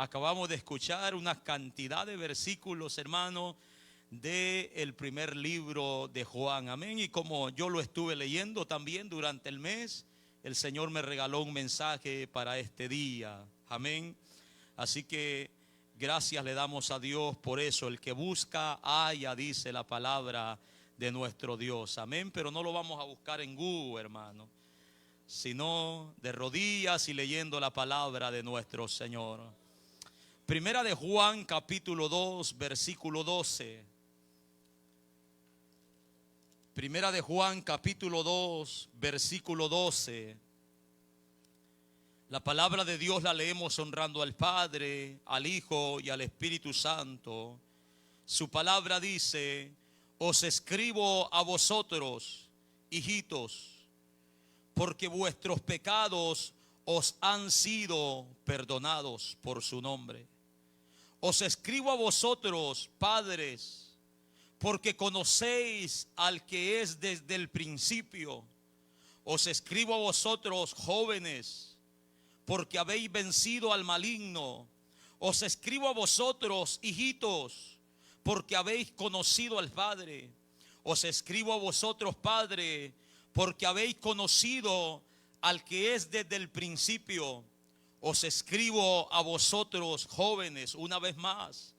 Acabamos de escuchar una cantidad de versículos, hermano, del primer libro de Juan. Amén. Y como yo lo estuve leyendo también durante el mes, el Señor me regaló un mensaje para este día. Amén. Así que gracias le damos a Dios por eso. El que busca, halla, dice la palabra de nuestro Dios. Amén. Pero no lo vamos a buscar en Google, hermano, sino de rodillas y leyendo la palabra de nuestro Señor. Primera de Juan, capítulo 2, versículo 12. Primera de Juan, capítulo 2, versículo 12. La palabra de Dios la leemos honrando al Padre, al Hijo y al Espíritu Santo. Su palabra dice: os escribo a vosotros, hijitos, porque vuestros pecados os han sido perdonados por su nombre. Os escribo a vosotros, padres, porque conocéis al que es desde el principio. Os escribo a vosotros, jóvenes, porque habéis vencido al maligno. Os escribo a vosotros, hijitos, porque habéis conocido al Padre. Os escribo a vosotros, Padre, porque habéis conocido al que es desde el principio. Os escribo a vosotros, jóvenes, una vez más,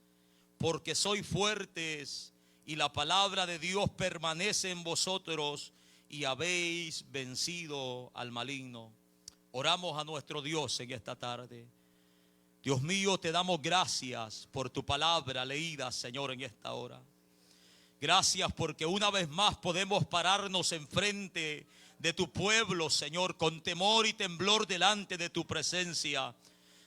porque sois fuertes y la palabra de Dios permanece en vosotros y habéis vencido al maligno. Oramos a nuestro Dios en esta tarde. Dios mío, te damos gracias por tu palabra leída, Señor, en esta hora. Gracias porque una vez más podemos pararnos enfrente de tu pueblo, Señor, con temor y temblor delante de tu presencia,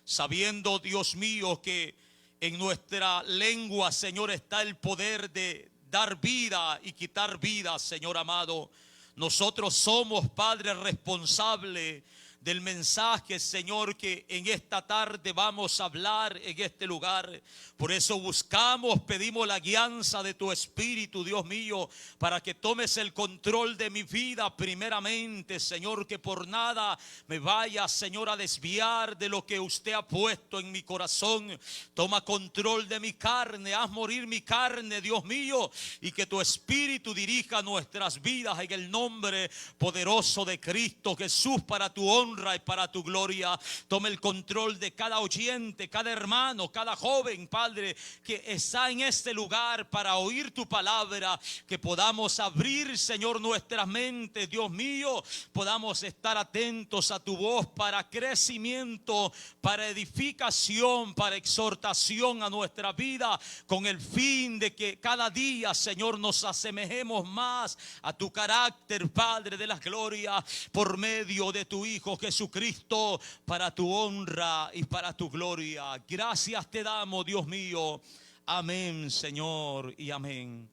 sabiendo, Dios mío, que en nuestra lengua, Señor, está el poder de dar vida y quitar vida, Señor amado. Nosotros somos, Padre, responsables del mensaje, Señor, que en esta tarde vamos a hablar en este lugar. Por eso buscamos, pedimos la guianza de tu Espíritu, Dios mío, para que tomes el control de mi vida primeramente, Señor, que por nada me vaya, Señor, a desviar de lo que usted ha puesto en mi corazón. Toma control de mi carne, haz morir mi carne, Dios mío, y que tu Espíritu dirija nuestras vidas en el nombre poderoso de Cristo Jesús, para tu honra y para tu gloria. Tome el control de cada oyente, cada hermano, cada joven, Padre, que está en este lugar para oír tu palabra. Que podamos abrir, Señor, nuestras mentes, Dios mío, podamos estar atentos a tu voz para crecimiento, para edificación, para exhortación a nuestra vida, con el fin de que cada día, Señor, nos asemejemos más a tu carácter, Padre de la gloria, por medio de tu Hijo Jesucristo, para tu honra y para tu gloria. Gracias te damos, Dios mío. Amén, Señor, y amén.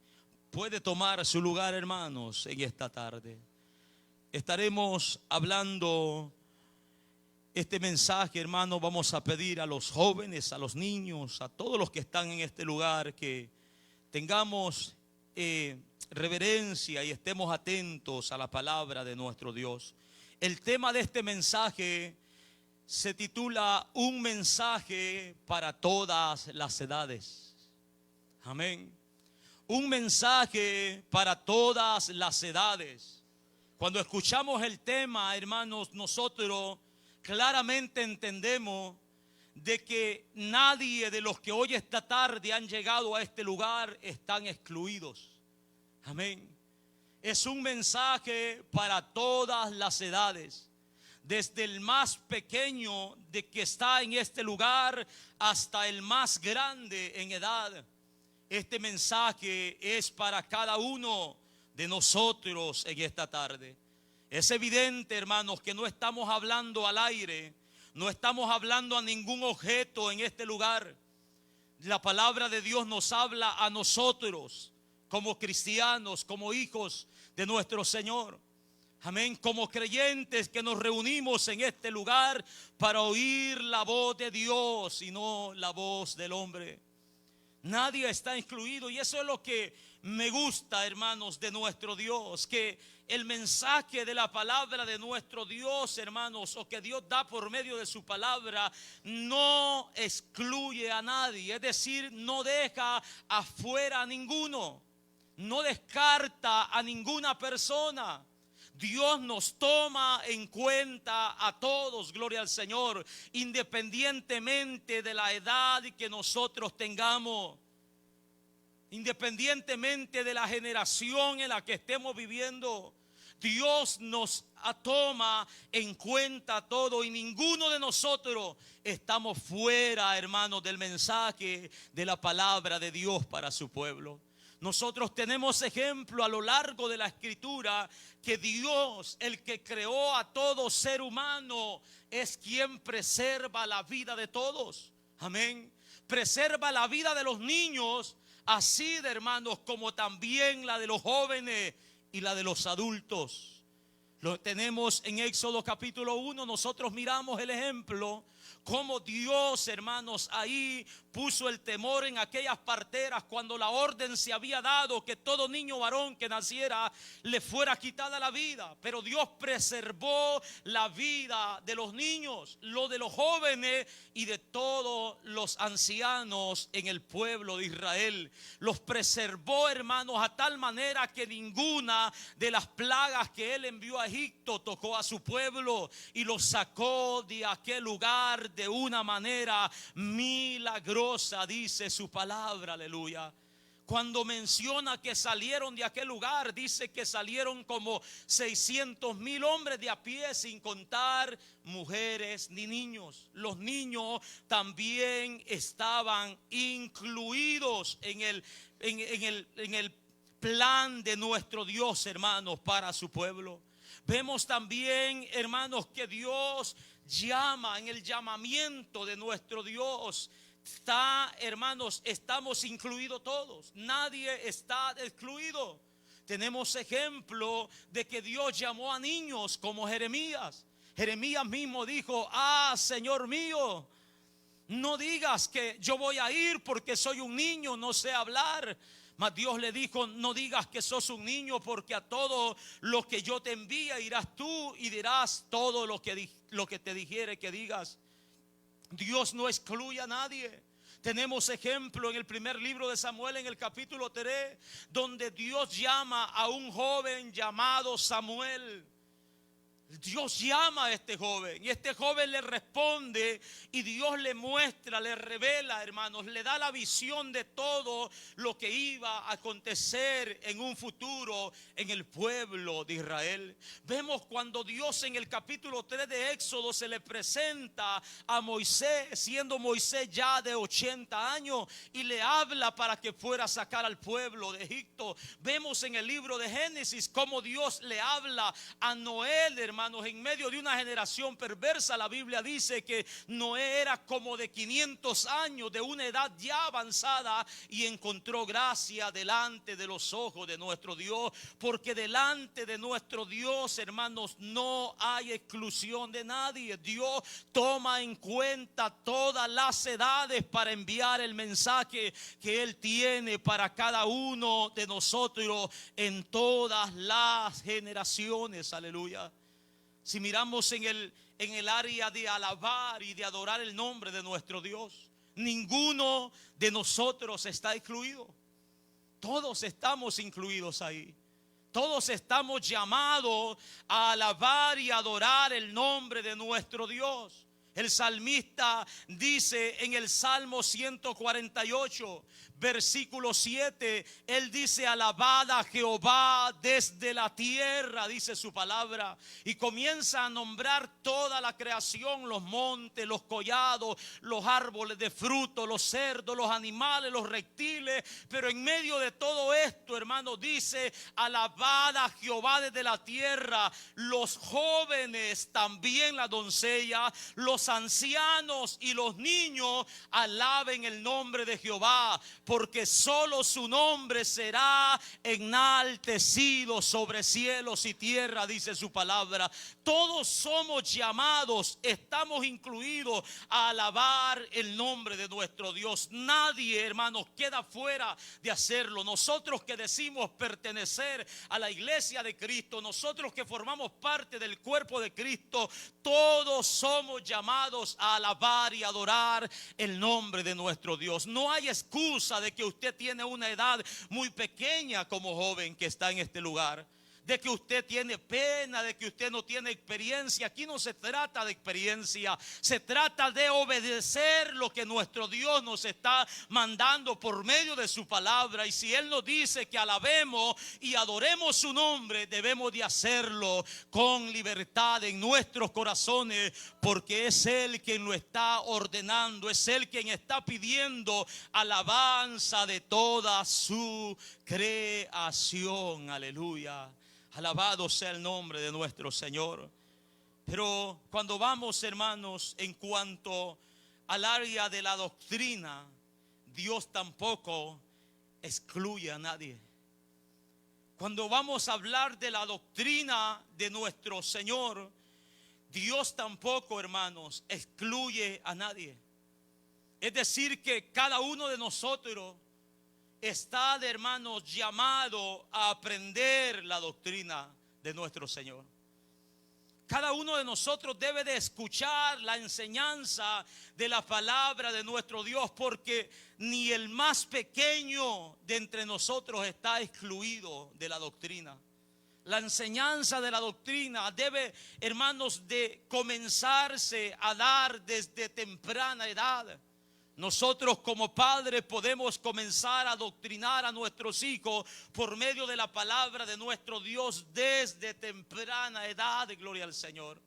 Puede tomar su lugar, hermanos, en esta tarde. Estaremos hablando este mensaje, hermano. Vamos a pedir a los jóvenes, a los niños, a todos los que están en este lugar, que tengamos reverencia y estemos atentos a la palabra de nuestro Dios. El tema de este mensaje se titula Un mensaje para todas las edades. Amén. Un mensaje para todas las edades. Cuando escuchamos el tema, hermanos, nosotros claramente entendemos de que nadie de los que hoy esta tarde han llegado a este lugar están excluidos. Amén. Es un mensaje para todas las edades, desde el más pequeño de que está en este lugar hasta el más grande en edad. Este mensaje es para cada uno de nosotros en esta tarde. Es evidente, hermanos, que no estamos hablando al aire, no estamos hablando a ningún objeto en este lugar. La palabra de Dios nos habla a nosotros como cristianos, como hijos de nuestro Señor. Amén. Como creyentes que nos reunimos en este lugar para oír la voz de Dios y no la voz del hombre. Nadie está excluido, y eso es lo que me gusta, hermanos, de nuestro Dios, que el mensaje de la palabra de nuestro Dios, hermanos, o que Dios da por medio de su palabra, no excluye a nadie, es decir, no deja afuera a ninguno, no descarta a ninguna persona. Dios nos toma en cuenta a todos, gloria al Señor, independientemente de la edad que nosotros tengamos, independientemente de la generación en la que estemos viviendo. Dios nos toma en cuenta todo, y ninguno de nosotros estamos fuera, hermanos, del mensaje de la palabra de Dios para su pueblo. Nosotros tenemos ejemplo a lo largo de la Escritura que Dios, el que creó a todo ser humano, es quien preserva la vida de todos. Amén. Preserva la vida de los niños, así de hermanos, como también la de los jóvenes y la de los adultos. Lo tenemos en Éxodo capítulo 1. Nosotros miramos el ejemplo, cómo Dios, hermanos, ahí puso el temor en aquellas parteras cuando la orden se había dado que todo niño varón que naciera le fuera quitada la vida. Pero Dios preservó la vida de los niños, lo de los jóvenes y de todos los ancianos en el pueblo de Israel. Los preservó, hermanos, a tal manera que ninguna de las plagas que Él envió a Egipto tocó a su pueblo, y los sacó de aquel lugar de una manera milagrosa, dice su palabra, aleluya. Cuando menciona que salieron de aquel lugar, dice que salieron como 600,000 hombres de a pie, sin contar mujeres ni niños. Los niños también estaban incluidos en el plan de nuestro Dios, hermanos, para su pueblo. Vemos también, hermanos, que Dios llama, en el llamamiento de nuestro Dios está, hermanos, estamos incluidos todos. Nadie está excluido. Tenemos ejemplo de que Dios llamó a niños como Jeremías. Jeremías mismo dijo: Señor mío, no digas que yo voy a ir porque soy un niño, no sé hablar. Mas Dios le dijo: no digas que sos un niño, porque a todo lo que yo te envíe irás tú y dirás todo lo que te dijere que digas. Dios no excluye a nadie. Tenemos ejemplo en el primer libro de Samuel, en el capítulo 3, donde Dios llama a un joven llamado Samuel. Dios llama a este joven, y este joven le responde, y Dios le muestra, le revela, hermanos, le da la visión de todo lo que iba a acontecer en un futuro en el pueblo de Israel. Vemos cuando Dios en el capítulo 3 de Éxodo se le presenta a Moisés, siendo Moisés ya de 80 años, y le habla para que fuera a sacar al pueblo de Egipto. Vemos en el libro de Génesis cómo Dios le habla a Noé, hermanos, en medio de una generación perversa. La Biblia dice que Noé era como de 500 años, de una edad ya avanzada, y encontró gracia delante de los ojos de nuestro Dios, porque delante de nuestro Dios, hermanos, no hay exclusión de nadie. Dios toma en cuenta todas las edades para enviar el mensaje que Él tiene para cada uno de nosotros en todas las generaciones, aleluya. Si miramos en el área de alabar y de adorar el nombre de nuestro Dios, ninguno de nosotros está excluido. Todos estamos incluidos ahí. Todos estamos llamados a alabar y adorar el nombre de nuestro Dios. El salmista dice en el Salmo 148, versículo 7, él dice: alabad a Jehová desde la tierra, dice su palabra, y comienza a nombrar toda la creación, los montes, los collados, los árboles de fruto, los cerdos, los animales, los reptiles. Pero en medio de todo esto, hermano, dice: alabad a Jehová desde la tierra, los jóvenes, también la doncella, los los ancianos y los niños alaben el nombre de Jehová, porque solo su nombre será enaltecido sobre cielos y tierra, dice su palabra. Todos somos llamados, estamos incluidos a alabar el nombre de nuestro Dios. Nadie, hermanos, queda fuera de hacerlo. Nosotros que decimos pertenecer a la iglesia de Cristo, nosotros que formamos parte del cuerpo de Cristo, todos somos llamados a alabar y adorar el nombre de nuestro Dios. No hay excusa de que usted tiene una edad muy pequeña como joven que está en este lugar, de que usted tiene pena, de que usted no tiene experiencia. Aquí no se trata de experiencia, se trata de obedecer lo que nuestro Dios nos está mandando por medio de su palabra. Y si Él nos dice que alabemos y adoremos su nombre, debemos de hacerlo con libertad en nuestros corazones, porque es Él quien lo está ordenando, es Él quien está pidiendo alabanza de toda su creación. Aleluya. Alabado sea el nombre de nuestro Señor. Pero cuando vamos, hermanos, en cuanto al área de la doctrina, Dios tampoco excluye a nadie. Cuando vamos a hablar de la doctrina de nuestro Señor, Dios tampoco, hermanos, excluye a nadie. Es decir, que cada uno de nosotros está, de hermanos, llamado a aprender la doctrina de nuestro Señor. Cada uno de nosotros debe de escuchar la enseñanza de la palabra de nuestro Dios, porque ni el más pequeño de entre nosotros está excluido de la doctrina. La enseñanza de la doctrina debe, hermanos, de comenzarse a dar desde temprana edad. Nosotros como padres podemos comenzar a adoctrinar a nuestros hijos por medio de la palabra de nuestro Dios desde temprana edad. Gloria al Señor.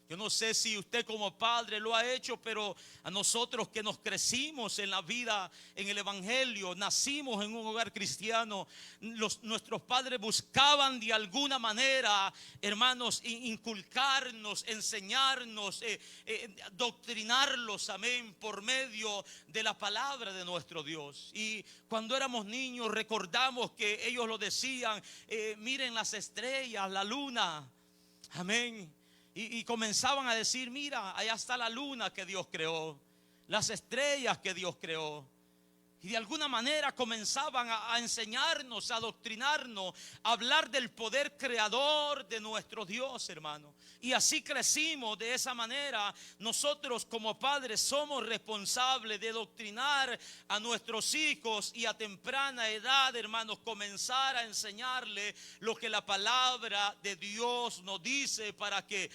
Yo no sé si usted como padre lo ha hecho, pero a nosotros que nos crecimos en la vida, en el evangelio, nacimos en un hogar cristiano, nuestros padres buscaban de alguna manera, hermanos, inculcarnos, enseñarnos, doctrinarlos, amén, por medio de la palabra de nuestro Dios. Y cuando éramos niños recordamos que ellos lo decían, miren las estrellas, la luna, amén. Y comenzaban a decir, mira, allá está la luna que Dios creó, las estrellas que Dios creó. Y de alguna manera comenzaban a enseñarnos, a adoctrinarnos, a hablar del poder creador de nuestro Dios, hermano. Y así crecimos de esa manera. Nosotros como padres somos responsables de doctrinar a nuestros hijos y a temprana edad, hermanos, comenzar a enseñarles lo que la palabra de Dios nos dice para que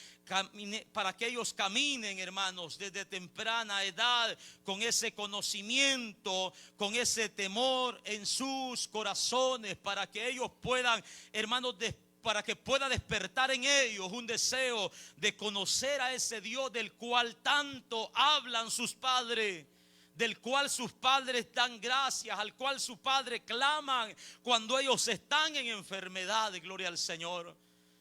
ellos caminen, hermanos, desde temprana edad con ese conocimiento, con ese temor en sus corazones, para que ellos puedan, hermanos, para que pueda despertar en ellos un deseo de conocer a ese Dios del cual tanto hablan sus padres, del cual sus padres dan gracias, al cual sus padres claman cuando ellos están en enfermedad. Gloria al Señor.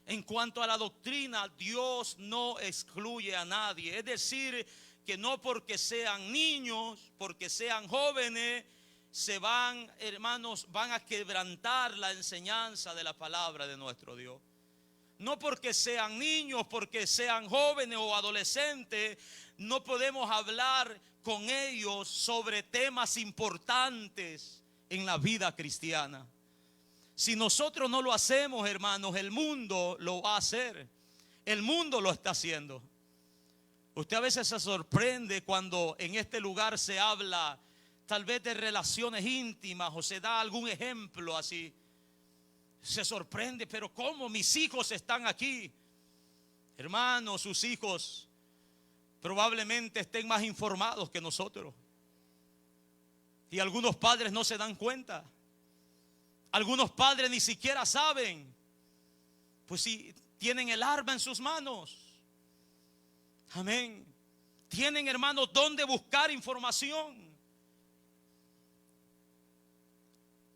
En cuanto a la doctrina, Dios no excluye a nadie. Es decir, que no porque sean niños, porque sean jóvenes, se van, hermanos, van a quebrantar la enseñanza de la palabra de nuestro Dios. No porque sean niños, porque sean jóvenes o adolescentes, no podemos hablar con ellos sobre temas importantes en la vida cristiana. Si nosotros no lo hacemos, hermanos, el mundo lo va a hacer. El mundo lo está haciendo. Usted a veces se sorprende cuando en este lugar se habla tal vez de relaciones íntimas o se da algún ejemplo así. Se sorprende, pero ¿cómo mis hijos están aquí? Hermanos, sus hijos probablemente estén más informados que nosotros. Y algunos padres no se dan cuenta. Algunos padres ni siquiera saben, pues si tienen el arma en sus manos. Amén. Tienen, hermanos, dónde buscar información.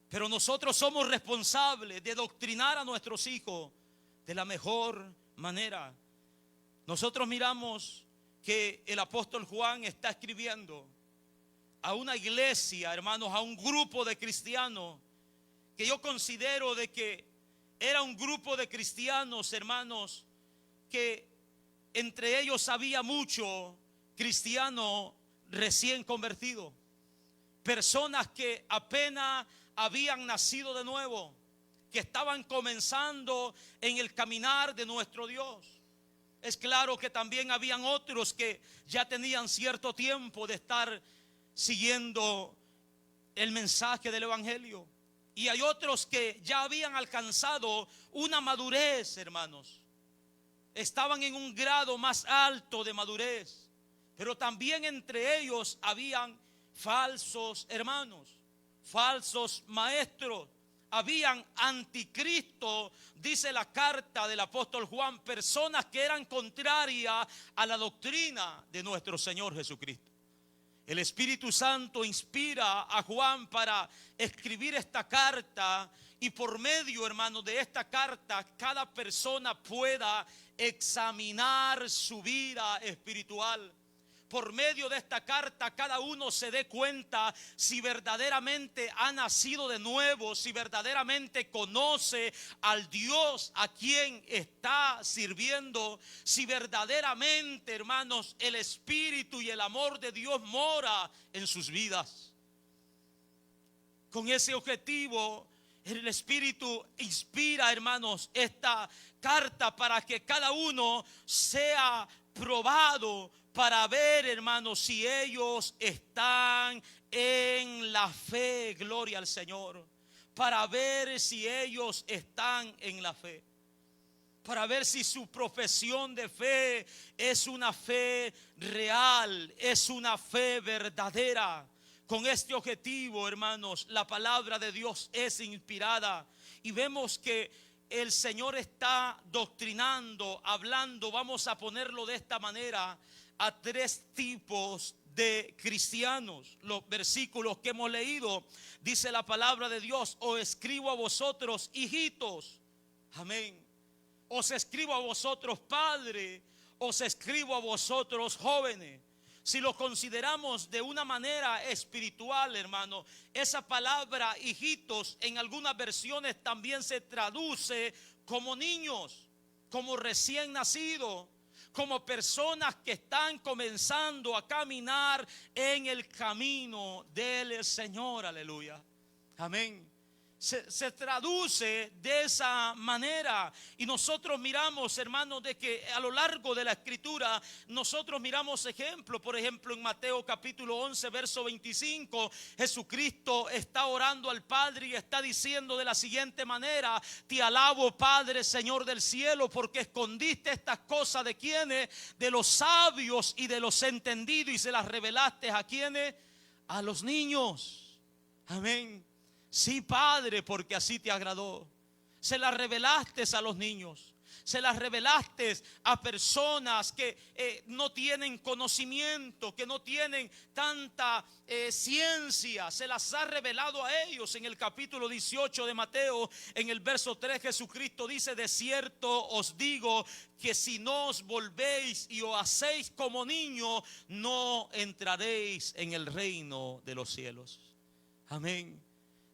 Pero nosotros somos responsables de doctrinar a nuestros hijos de la mejor manera. Nosotros miramos que el apóstol Juan está escribiendo a una iglesia, hermanos, a un grupo de cristianos que yo considero de que era un grupo de cristianos, hermanos, que entre ellos había mucho cristiano recién convertido, personas que apenas habían nacido de nuevo, que estaban comenzando en el caminar de nuestro Dios. Es claro que también habían otros que ya tenían cierto tiempo de estar siguiendo el mensaje del evangelio, y hay otros que ya habían alcanzado una madurez, hermanos. Estaban en un grado más alto de madurez, pero también entre ellos habían falsos hermanos, falsos maestros. Habían anticristo, dice la carta del apóstol Juan, personas que eran contrarias a la doctrina de nuestro Señor Jesucristo. El Espíritu Santo inspira a Juan para escribir esta carta, y por medio, hermanos, de esta carta cada persona pueda examinar su vida espiritual. Por medio de esta carta cada uno se dé cuenta si verdaderamente ha nacido de nuevo, si verdaderamente conoce al Dios a quien está sirviendo, si verdaderamente, hermanos, el Espíritu y el amor de Dios mora en sus vidas. Con ese objetivo, el Espíritu inspira, hermanos, esta carta para que cada uno sea probado, para ver, hermanos, si ellos están en la fe. Gloria al Señor. Para ver si ellos están en la fe, para ver si su profesión de fe es una fe real, es una fe verdadera. Con este objetivo, hermanos, la palabra de Dios es inspirada, y vemos que el Señor está doctrinando, hablando, vamos a ponerlo de esta manera, a tres tipos de cristianos. Los versículos que hemos leído, dice la palabra de Dios: os escribo a vosotros, hijitos, amén. Os escribo a vosotros, padres, os escribo a vosotros, jóvenes. Si lo consideramos de una manera espiritual, hermano, esa palabra hijitos en algunas versiones también se traduce como niños, como recién nacidos, como personas que están comenzando a caminar en el camino del Señor. Aleluya, amén. Se traduce de esa manera, y nosotros miramos, hermanos, de que a lo largo de la escritura nosotros miramos ejemplos. Por ejemplo, en Mateo capítulo 11 verso 25, Jesucristo está orando al Padre y está diciendo de la siguiente manera: te alabo, Padre, Señor del cielo, porque escondiste estas cosas de quienes, de los sabios y de los entendidos, y se las revelaste a quienes, a los niños. Amén. Sí, Padre, porque así te agradó. Se las revelaste a los niños, se las revelaste a personas que no tienen conocimiento, que no tienen tanta ciencia. Se las ha revelado a ellos. En el capítulo 18 de Mateo, en el verso 3, Jesucristo dice: de cierto os digo que si no os volvéis y os hacéis como niños, no entraréis en el reino de los cielos. Amén.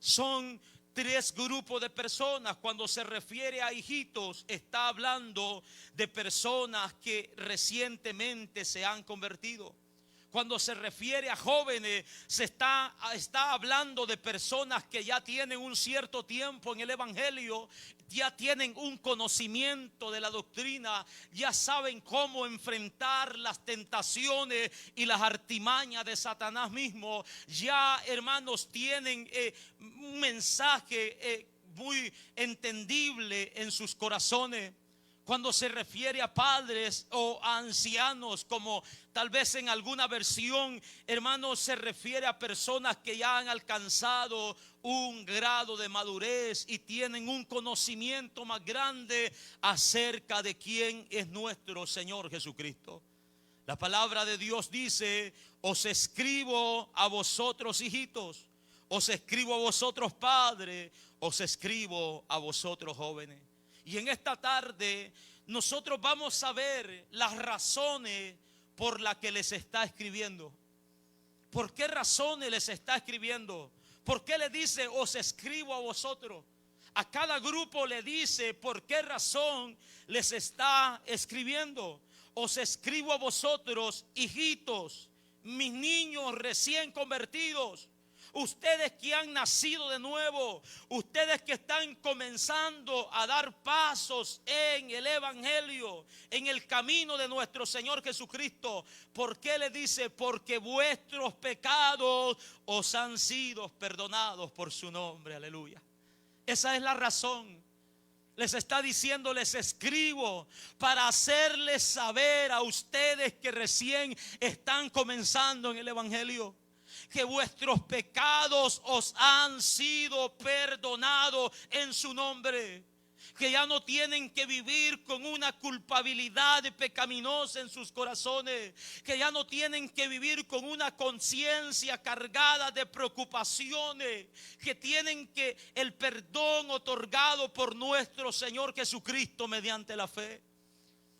Son tres grupos de personas. Cuando se refiere a hijitos, está hablando de personas que recientemente se han convertido. Cuando se refiere a jóvenes, se está hablando de personas que ya tienen un cierto tiempo en el evangelio, ya tienen un conocimiento de la doctrina, ya saben cómo enfrentar las tentaciones y las artimañas de Satanás mismo. Ya, hermanos, tienen un mensaje muy entendible en sus corazones. Cuando se refiere a padres o a ancianos, como tal vez en alguna versión, hermanos, se refiere a personas que ya han alcanzado un grado de madurez y tienen un conocimiento más grande acerca de quién es nuestro Señor Jesucristo. La palabra de Dios dice: os escribo a vosotros, hijitos, os escribo a vosotros, padres, os escribo a vosotros, jóvenes. Y en esta tarde nosotros vamos a ver las razones por la que les está escribiendo. ¿Por qué razones les está escribiendo? ¿Por qué le dice os escribo a vosotros? A cada grupo le dice por qué razón les está escribiendo. Os escribo a vosotros, hijitos, mis niños recién convertidos, ustedes que han nacido de nuevo, ustedes que están comenzando a dar pasos en el evangelio, en el camino de nuestro Señor Jesucristo. ¿Por qué le dice? Porque vuestros pecados os han sido perdonados por su nombre. Aleluya. Esa es la razón. Les está diciendo, les escribo para hacerles saber a ustedes que recién están comenzando en el evangelio, que vuestros pecados os han sido perdonados en su nombre, que ya no tienen que vivir con una culpabilidad pecaminosa en sus corazones, que ya no tienen que vivir con una conciencia cargada de preocupaciones, que tienen que el perdón otorgado por nuestro Señor Jesucristo mediante la fe.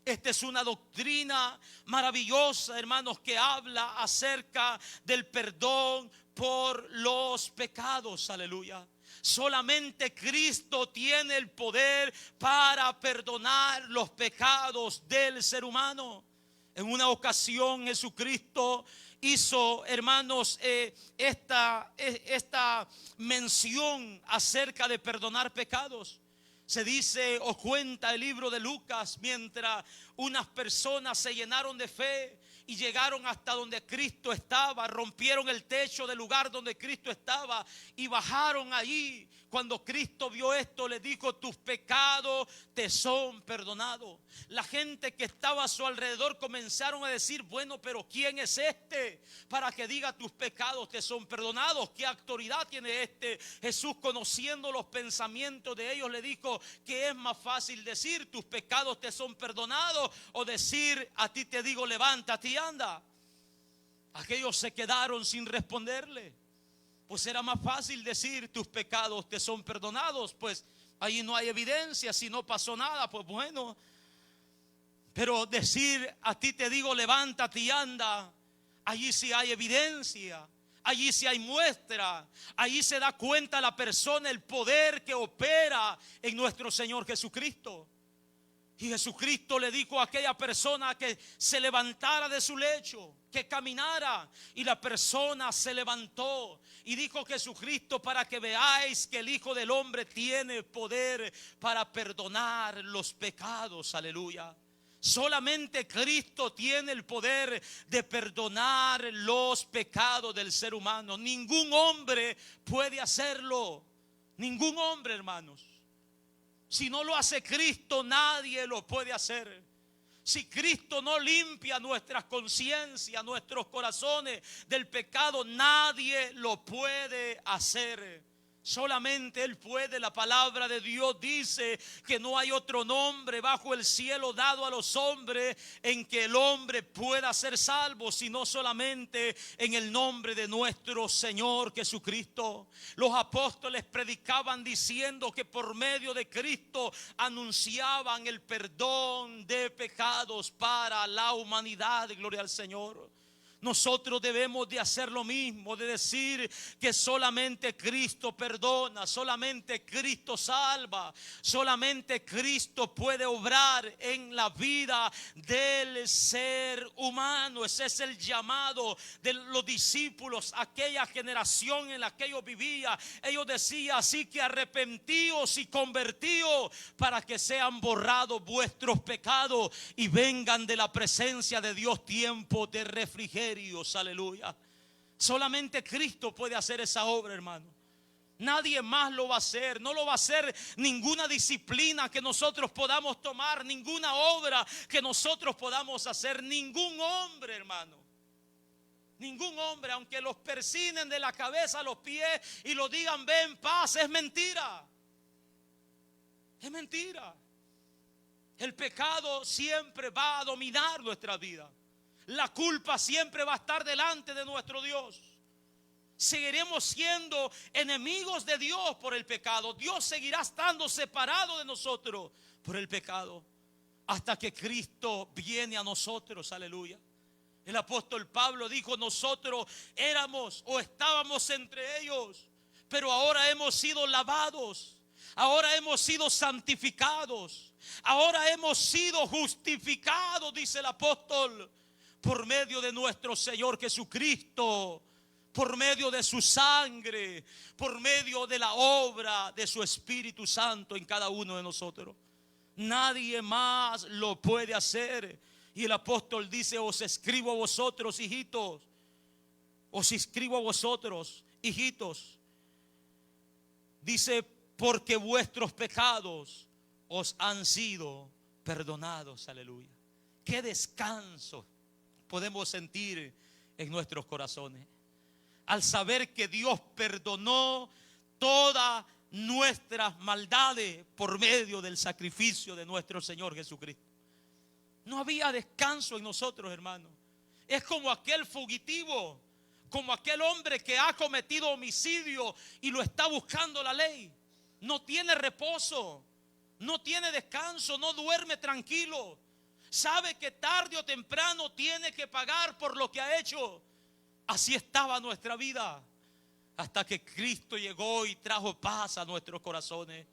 Esta es una doctrina maravillosa, hermanos, que habla acerca del perdón por los pecados. Aleluya. Solamente Cristo tiene el poder para perdonar los pecados del ser humano. En una ocasión Jesucristo hizo, hermanos, esta mención acerca de perdonar pecados. Se dice o cuenta el libro de Lucas, mientras unas personas se llenaron de fe y llegaron hasta donde Cristo estaba, rompieron el techo del lugar donde Cristo estaba y bajaron allí. Cuando Cristo vio esto, le dijo: tus pecados te son perdonados. La gente que estaba a su alrededor comenzaron a decir: bueno, pero ¿quién es este para que diga tus pecados te son perdonados? ¿Qué autoridad tiene este? Jesús, conociendo los pensamientos de ellos, le dijo: ¿qué es más fácil decir tus pecados te son perdonados, o decir a ti te digo levántate y anda? Aquellos se quedaron sin responderle. Pues era más fácil decir tus pecados te son perdonados, pues ahí no hay evidencia, si no pasó nada, pues bueno. Pero decir a ti te digo levántate y anda, allí sí hay evidencia, allí sí hay muestra, allí se da cuenta la persona el poder que opera en nuestro Señor Jesucristo. Y Jesucristo le dijo a aquella persona que se levantara de su lecho, que caminara. Y la persona se levantó. Y dijo Jesucristo: para que veáis que el Hijo del Hombre tiene poder para perdonar los pecados. Aleluya. Solamente Cristo tiene el poder de perdonar los pecados del ser humano. Ningún hombre puede hacerlo. Ningún hombre, hermanos. Si no lo hace Cristo, nadie lo puede hacer. Si Cristo no limpia nuestras conciencias, nuestros corazones del pecado, nadie lo puede hacer. Solamente Él puede. La palabra de Dios dice que no hay otro nombre bajo el cielo dado a los hombres en que el hombre pueda ser salvo, sino solamente en el nombre de nuestro Señor Jesucristo. Los apóstoles predicaban diciendo que por medio de Cristo anunciaban el perdón de pecados para la humanidad. Gloria al Señor. Nosotros debemos de hacer lo mismo, de decir que solamente Cristo perdona, solamente Cristo salva, solamente Cristo puede obrar en la vida del ser humano. Ese es el llamado de los discípulos, aquella generación en la que ellos vivían. Ellos decían: así que arrepentíos y convertíos para que sean borrados vuestros pecados y vengan de la presencia de Dios tiempos de refrigerio. Aleluya. Solamente Cristo puede hacer esa obra, hermano. Nadie más lo va a hacer. No lo va a hacer ninguna disciplina que nosotros podamos tomar, ninguna obra que nosotros podamos hacer. Ningún hombre, hermano. Ningún hombre, aunque los persinen de la cabeza a los pies y lo digan ven paz, es mentira. Es mentira. El pecado siempre va a dominar nuestra vida. La culpa siempre va a estar delante de nuestro Dios. Seguiremos siendo enemigos de Dios por el pecado. Dios seguirá estando separado de nosotros por el pecado hasta que Cristo viene a nosotros. Aleluya. El apóstol Pablo dijo: nosotros éramos o estábamos entre ellos, pero ahora hemos sido lavados, ahora hemos sido santificados, ahora hemos sido justificados, dice el apóstol, por medio de nuestro Señor Jesucristo, por medio de su sangre, por medio de la obra de su Espíritu Santo en cada uno de nosotros. Nadie más lo puede hacer. Y el apóstol dice: os escribo a vosotros, hijitos, os escribo a vosotros, hijitos, dice, porque vuestros pecados os han sido perdonados. Aleluya. Qué descanso podemos sentir en nuestros corazones al saber que Dios perdonó todas nuestras maldades por medio del sacrificio de nuestro Señor Jesucristo. No había descanso en nosotros, hermanos. Es como aquel fugitivo, como aquel hombre que ha cometido homicidio y lo está buscando la ley. No tiene reposo, no tiene descanso, no duerme tranquilo. Sabe que tarde o temprano tiene que pagar por lo que ha hecho. Así estaba nuestra vida, hasta que Cristo llegó y trajo paz a nuestros corazones.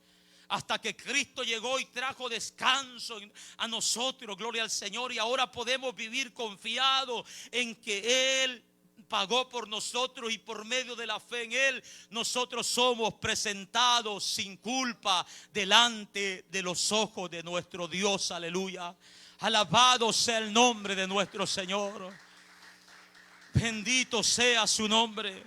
Hasta que Cristo llegó y trajo descanso a nosotros, gloria al Señor. Y ahora podemos vivir confiados en que Él pagó por nosotros, y por medio de la fe en Él nosotros somos presentados sin culpa delante de los ojos de nuestro Dios. Aleluya. Alabado sea el nombre de nuestro Señor. Bendito sea su nombre.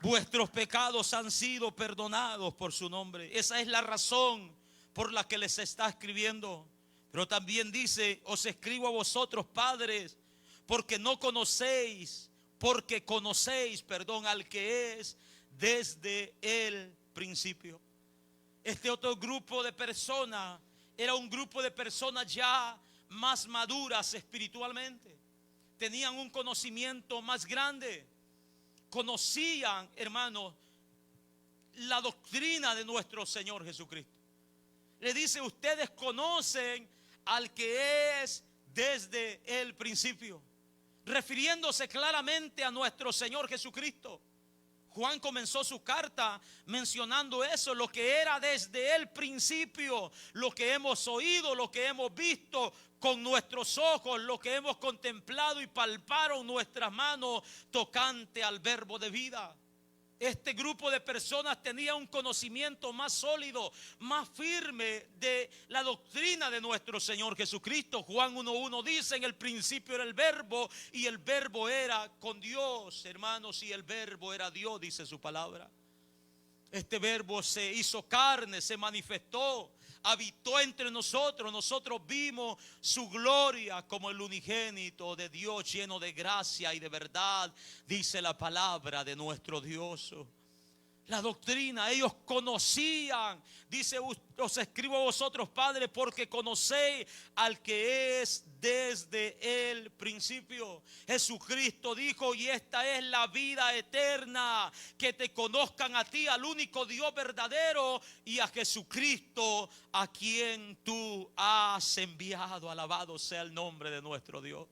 Vuestros pecados han sido perdonados por su nombre. Esa es la razón por la que les está escribiendo. Pero también dice: os escribo a vosotros, padres, porque conocéis al que es desde el principio. Este otro grupo de personas era un grupo de personas ya más maduras espiritualmente. Tenían un conocimiento más grande. Conocían, hermanos, la doctrina de nuestro Señor Jesucristo. Le dice: ustedes conocen al que es desde el principio, refiriéndose claramente a nuestro Señor Jesucristo. Juan comenzó su carta mencionando eso, lo que era desde el principio, lo que hemos oído, lo que hemos visto con nuestros ojos, lo que hemos contemplado y palparon nuestras manos tocante al verbo de vida. Este grupo de personas tenía un conocimiento más sólido, más firme de la doctrina de nuestro Señor Jesucristo. Juan 1:1 dice: en el principio era el verbo, y el verbo era con Dios, hermanos, y el verbo era Dios, dice su palabra. Este verbo se hizo carne, se manifestó, habitó entre nosotros. Nosotros vimos su gloria como el unigénito de Dios, lleno de gracia y de verdad, dice la palabra de nuestro Dios. La doctrina, ellos conocían. Dice: os escribo a vosotros, padres, porque conocéis al que es desde el principio. Jesucristo dijo: y esta es la vida eterna, que te conozcan a ti, al único Dios verdadero, y a Jesucristo, a quien tú has enviado. Alabado sea el nombre de nuestro Dios.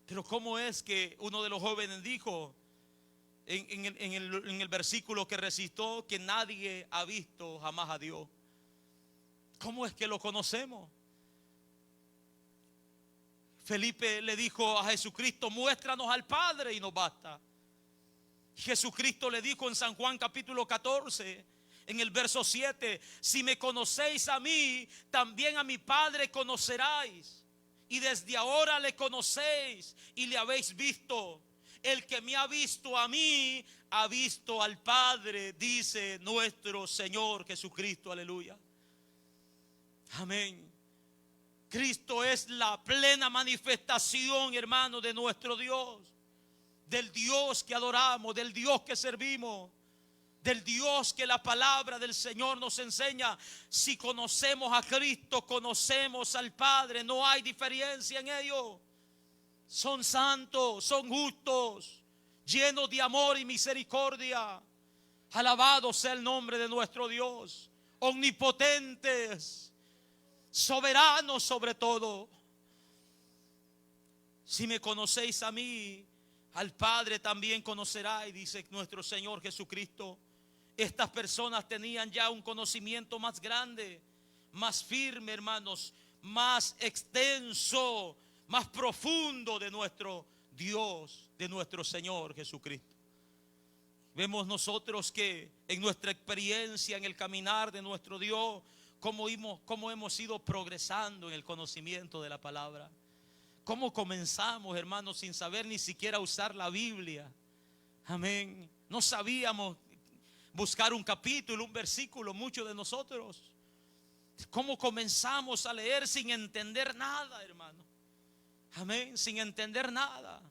Pero ¿cómo es que uno de los jóvenes dijo en el versículo que recitó, que nadie ha visto jamás a Dios? ¿Cómo es que lo conocemos? Felipe le dijo a Jesucristo: muéstranos al Padre y nos basta. Jesucristo le dijo en San Juan capítulo 14, en el verso 7: si me conocéis a mí, también a mi Padre conoceráis, y desde ahora le conocéis y le habéis visto. El que me ha visto a mí, ha visto al Padre, dice nuestro Señor Jesucristo. Aleluya. Amén. Cristo es la plena manifestación, hermano, de nuestro Dios, del Dios que adoramos, del Dios que servimos, del Dios que la palabra del Señor nos enseña. Si conocemos a Cristo, conocemos al Padre. No hay diferencia en ello. Son santos, son justos, llenos de amor y misericordia. Alabado sea el nombre de nuestro Dios. Omnipotentes, soberanos sobre todo. Si me conocéis a mí, al Padre también conoceráis, dice nuestro Señor Jesucristo. Estas personas tenían ya un conocimiento más grande, más firme, hermanos, más extenso, más profundo de nuestro Dios, de nuestro Señor Jesucristo. Vemos nosotros que en nuestra experiencia, en el caminar de nuestro Dios, cómo hemos ido progresando en el conocimiento de la palabra. Cómo comenzamos, hermanos, sin saber ni siquiera usar la Biblia. Amén. No sabíamos buscar un capítulo, un versículo, muchos de nosotros. Cómo comenzamos a leer sin entender nada, hermano. Amén, sin entender nada.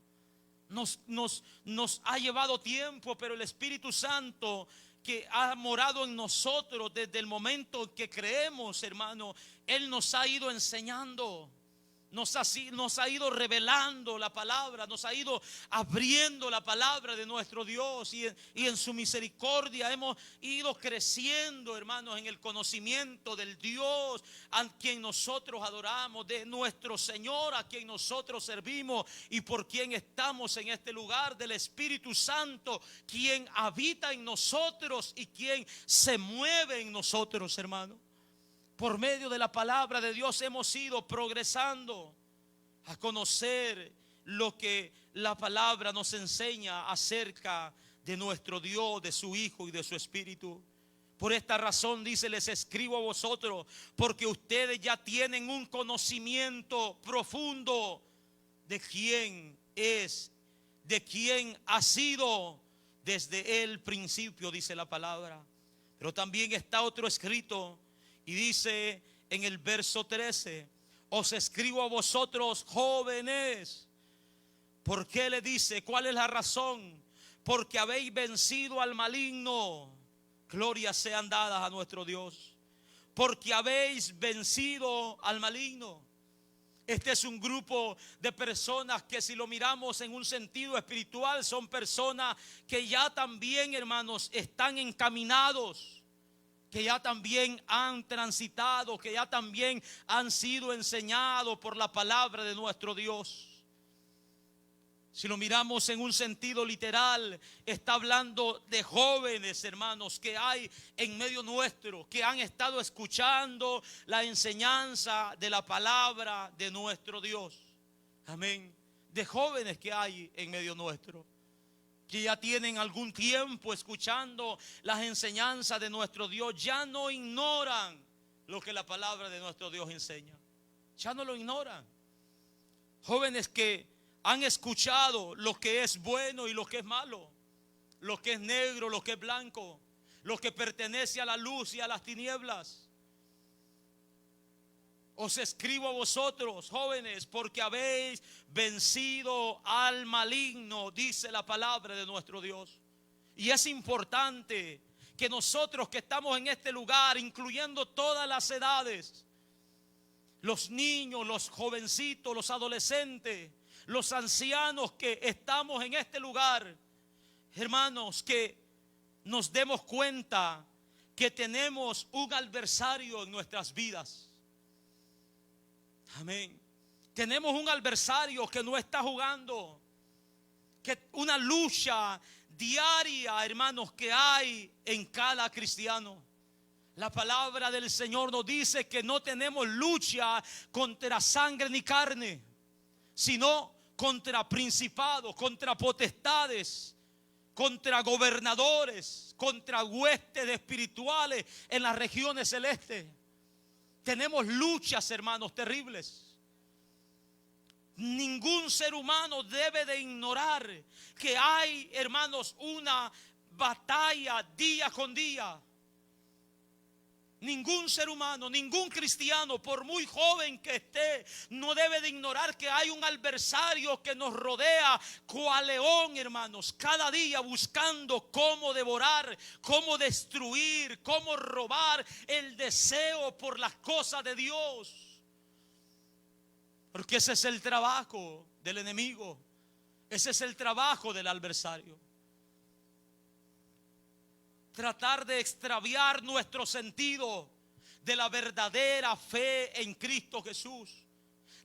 Nos ha llevado tiempo, pero el Espíritu Santo que ha morado en nosotros desde el momento que creemos, hermano, Él nos ha ido enseñando. Nos ha ido revelando la palabra, nos ha ido abriendo la palabra de nuestro Dios, y en su misericordia hemos ido creciendo, hermanos, en el conocimiento del Dios a quien nosotros adoramos, de nuestro Señor a quien nosotros servimos y por quien estamos en este lugar, del Espíritu Santo, quien habita en nosotros y quien se mueve en nosotros, hermanos. Por medio de la palabra de Dios hemos ido progresando a conocer lo que la palabra nos enseña acerca de nuestro Dios, de su Hijo y de su Espíritu. Por esta razón dice: les escribo a vosotros porque ustedes ya tienen un conocimiento profundo de quién es, de quién ha sido desde el principio, dice la palabra. Pero también está otro escrito y dice en el verso 13: os escribo a vosotros jóvenes. ¿Por qué le dice? ¿Cuál es la razón? Porque habéis vencido al maligno. Glorias sean dadas a nuestro Dios. Porque habéis vencido al maligno. Este es un grupo de personas que, si lo miramos en un sentido espiritual, son personas que ya también, hermanos, están encaminados, que ya también han transitado, que ya también han sido enseñados por la palabra de nuestro Dios. Si lo miramos en un sentido literal, está hablando de jóvenes, hermanos, que hay en medio nuestro, que han estado escuchando la enseñanza de la palabra de nuestro Dios. Amén. De jóvenes que hay en medio nuestro, que ya tienen algún tiempo escuchando las enseñanzas de nuestro Dios, ya no ignoran lo que la palabra de nuestro Dios enseña. Ya no lo ignoran. Jóvenes que han escuchado lo que es bueno y lo que es malo, lo que es negro, lo que es blanco, lo que pertenece a la luz y a las tinieblas. Os escribo a vosotros, jóvenes, porque habéis vencido al maligno, dice la palabra de nuestro Dios. Y es importante que nosotros que estamos en este lugar, incluyendo todas las edades, los niños, los jovencitos, los adolescentes, los ancianos que estamos en este lugar, hermanos, que nos demos cuenta que tenemos un adversario en nuestras vidas. Amén. Tenemos un adversario que no está jugando, que una lucha diaria, hermanos, que hay en cada cristiano. La palabra del Señor nos dice que no tenemos lucha contra sangre ni carne, sino contra principados, contra potestades, contra gobernadores, contra huestes espirituales en las regiones celestes. Tenemos luchas, hermanos, terribles. Ningún ser humano debe de ignorar que hay, hermanos, una batalla día con día. Ningún ser humano, ningún cristiano, por muy joven que esté, no debe de ignorar que hay un adversario que nos rodea cual león, hermanos, cada día buscando cómo devorar, cómo destruir, cómo robar el deseo por las cosas de Dios. Porque ese es el trabajo del enemigo, ese es el trabajo del adversario. Tratar de extraviar nuestro sentido de la verdadera fe en Cristo Jesús.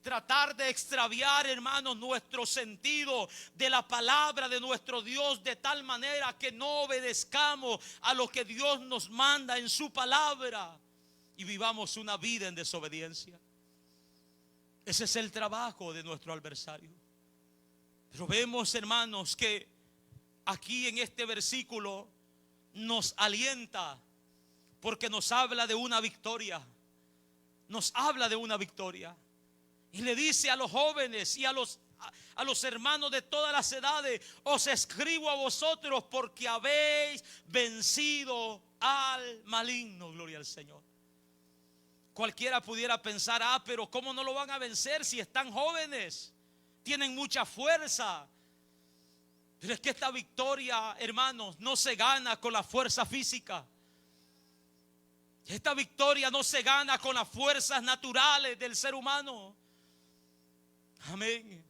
tratar de extraviar, hermanos, nuestro sentido de la palabra de nuestro Dios, de tal manera que no obedezcamos a lo que Dios nos manda en su palabra y vivamos una vida en desobediencia. Ese es el trabajo de nuestro adversario. Pero vemos, hermanos, que aquí en este versículo nos alienta, porque nos habla de una victoria. Nos habla de una victoria. Y le dice a los jóvenes y a los hermanos de todas las edades: os escribo a vosotros porque habéis vencido al maligno. Gloria al Señor. Cualquiera pudiera pensar: pero ¿cómo no lo van a vencer si están jóvenes? Tienen mucha fuerza. Pero es que esta victoria, hermanos, no se gana con la fuerza física. Esta victoria no se gana con las fuerzas naturales del ser humano. Amén.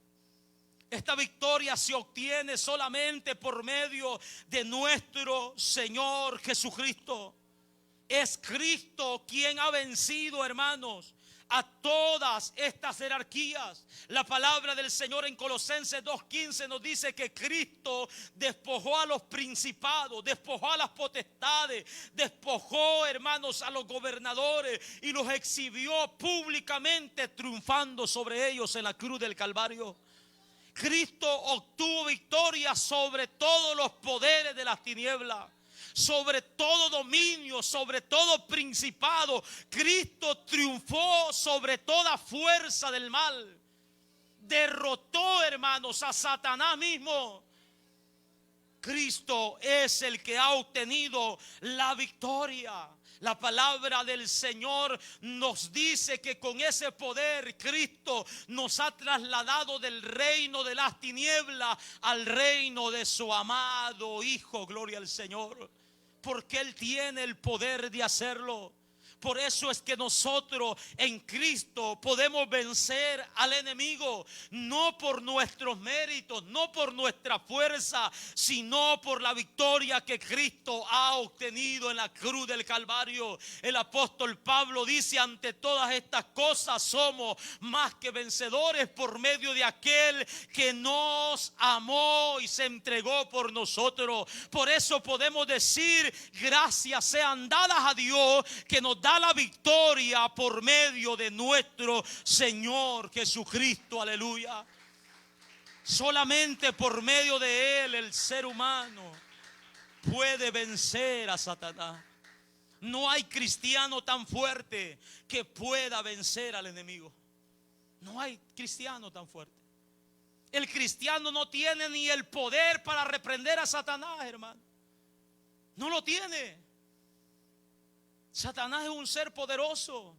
Esta victoria se obtiene solamente por medio de nuestro Señor Jesucristo. Es Cristo quien ha vencido, hermanos, a todas estas jerarquías. La palabra del Señor en Colosenses 2:15 nos dice que Cristo despojó a los principados, despojó a las potestades, despojó, hermanos, a los gobernadores y los exhibió públicamente, triunfando sobre ellos en la cruz del Calvario. Cristo obtuvo victoria sobre todos los poderes de las tinieblas, sobre todo dominio, sobre todo principado. Cristo triunfó sobre toda fuerza del mal. Derrotó, hermanos, a Satanás mismo. Cristo es el que ha obtenido la victoria. La palabra del Señor nos dice que con ese poder Cristo nos ha trasladado del reino de las tinieblas al reino de su amado Hijo. Gloria al Señor. Porque Él tiene el poder de hacerlo. Por eso es que nosotros en Cristo podemos vencer al enemigo, no por nuestros méritos, no por nuestra fuerza, sino por la victoria que Cristo ha obtenido en la cruz del Calvario. El apóstol Pablo dice: ante todas estas cosas somos más que vencedores por medio de aquel que nos amó y se entregó por nosotros. Por eso podemos decir: gracias sean dadas a Dios que nos da la victoria por medio de nuestro Señor Jesucristo. Aleluya. Solamente por medio de Él el ser humano puede vencer a Satanás. No hay cristiano tan fuerte que pueda vencer al enemigo. No hay cristiano tan fuerte. El cristiano no tiene ni el poder para reprender a Satanás, hermano. No lo tiene. Satanás es un ser poderoso.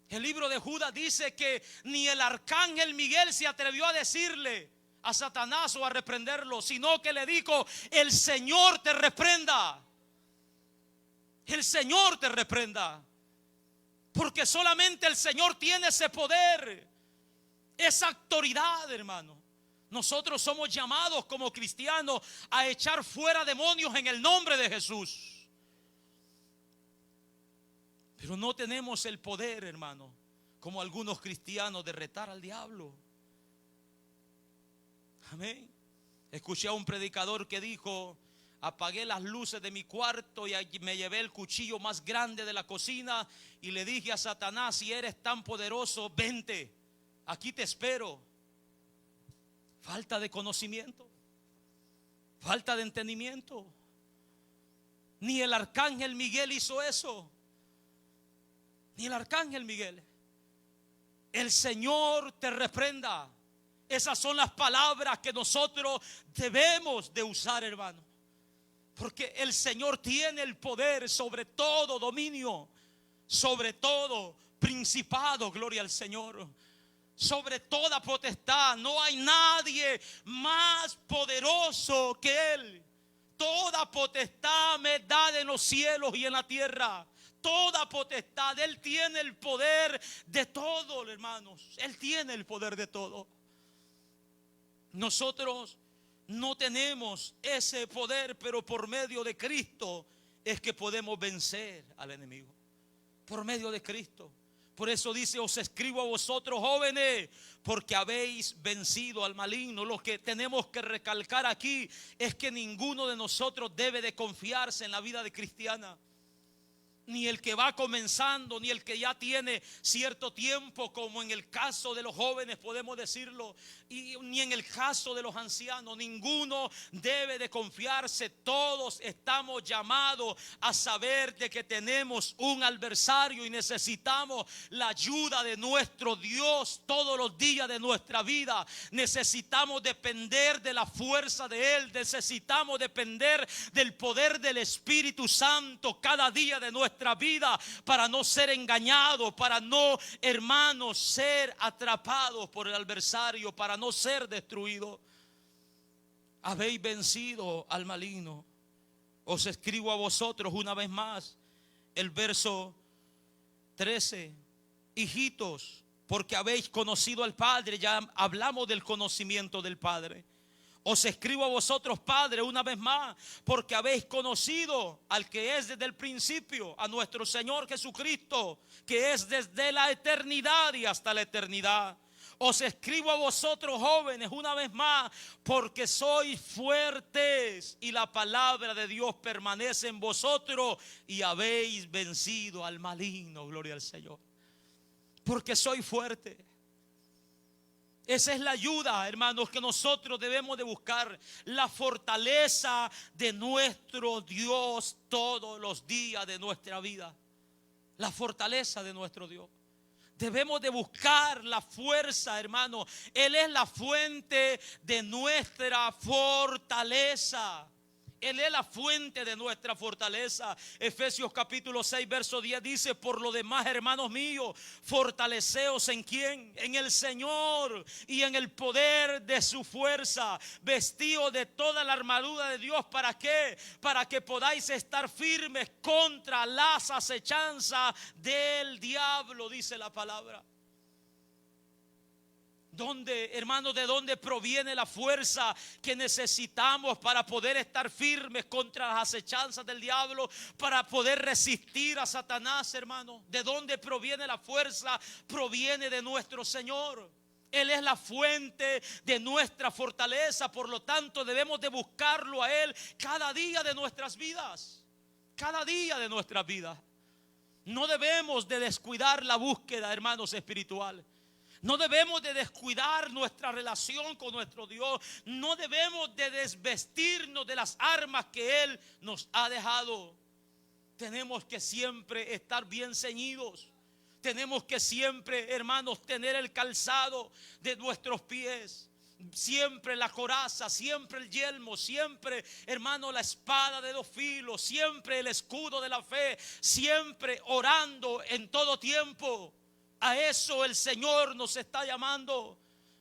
El libro de Judas dice que ni el arcángel Miguel se atrevió a decirle a Satanás o a reprenderlo, sino que le dijo: el Señor te reprenda. El Señor te reprenda. Porque solamente el Señor tiene ese poder, esa autoridad, hermano. Nosotros somos llamados como cristianos a echar fuera demonios en el nombre de Jesús. Pero no tenemos el poder, hermano, como algunos cristianos, de retar al diablo. Amén. Escuché a un predicador que dijo: apagué las luces de mi cuarto y me llevé el cuchillo más grande de la cocina y le dije a Satanás: si eres tan poderoso, vente, aquí te espero. Falta de conocimiento, falta de entendimiento. Ni el arcángel Miguel hizo eso. Ni el arcángel Miguel. El Señor te reprenda. Esas son las palabras que nosotros debemos de usar, hermano. Porque el Señor tiene el poder sobre todo dominio, sobre todo principado, gloria al Señor, sobre toda potestad. No hay nadie más poderoso que Él. Toda potestad me da en los cielos y en la tierra. Toda potestad. Él tiene el poder de todo, hermanos. Él tiene el poder de todo. Nosotros no tenemos ese poder, pero por medio de Cristo es que podemos vencer al enemigo. Por medio de Cristo. Por eso dice, os escribo a vosotros jóvenes, porque habéis vencido al maligno. Lo que tenemos que recalcar aquí es que ninguno de nosotros debe de confiarse en la vida de cristiana. Ni el que va comenzando, ni el que ya tiene cierto tiempo, como en el caso de los jóvenes podemos decirlo, y ni en el caso de los ancianos. Ninguno debe de confiarse. Todos estamos llamados a saber de que tenemos un adversario y necesitamos la ayuda de nuestro Dios todos los días de nuestra vida. Necesitamos depender de la fuerza de Él. Necesitamos depender del poder del Espíritu Santo cada día de nuestra vida, para no ser engañados, para no, hermanos, ser atrapados por el adversario, para no ser destruidos. Habéis vencido al maligno. Os escribo a vosotros una vez más, el verso 13: hijitos, porque habéis conocido al Padre. Ya hablamos del conocimiento del Padre. Os escribo a vosotros, padres, una vez más, porque habéis conocido al que es desde el principio, a nuestro Señor Jesucristo, que es desde la eternidad y hasta la eternidad. Os escribo a vosotros, jóvenes, una vez más, porque sois fuertes y la palabra de Dios permanece en vosotros y habéis vencido al maligno. Gloria al Señor. Porque sois fuertes. Esa es la ayuda, hermanos, que nosotros debemos de buscar. La fortaleza de nuestro Dios todos los días de nuestra vida. La fortaleza de nuestro Dios. Debemos de buscar la fuerza, hermano. Él es la fuente de nuestra fortaleza. Él es la fuente de nuestra fortaleza. Efesios capítulo 6 verso 10 dice: por lo demás, hermanos míos, fortaleceos en ¿quién? En el Señor y en el poder de su fuerza, vestidos de toda la armadura de Dios. ¿Para qué? Para que podáis estar firmes contra las acechanzas del diablo, dice la palabra. ¿Dónde, hermanos, de dónde proviene la fuerza que necesitamos para poder estar firmes contra las acechanzas del diablo, para poder resistir a Satanás, hermano? ¿De dónde proviene la fuerza? Proviene de nuestro Señor. Él es la fuente de nuestra fortaleza. Por lo tanto, debemos de buscarlo a Él cada día de nuestras vidas. Cada día de nuestras vidas. No debemos de descuidar la búsqueda, hermanos, espiritual. No debemos de descuidar nuestra relación con nuestro Dios. No debemos de desvestirnos de las armas que Él nos ha dejado. Tenemos que siempre estar bien ceñidos. Tenemos que siempre, hermanos, tener el calzado de nuestros pies. Siempre la coraza, siempre el yelmo, siempre, hermano, la espada de 2 filos, siempre el escudo de la fe, siempre orando en todo tiempo. A eso el Señor nos está llamando.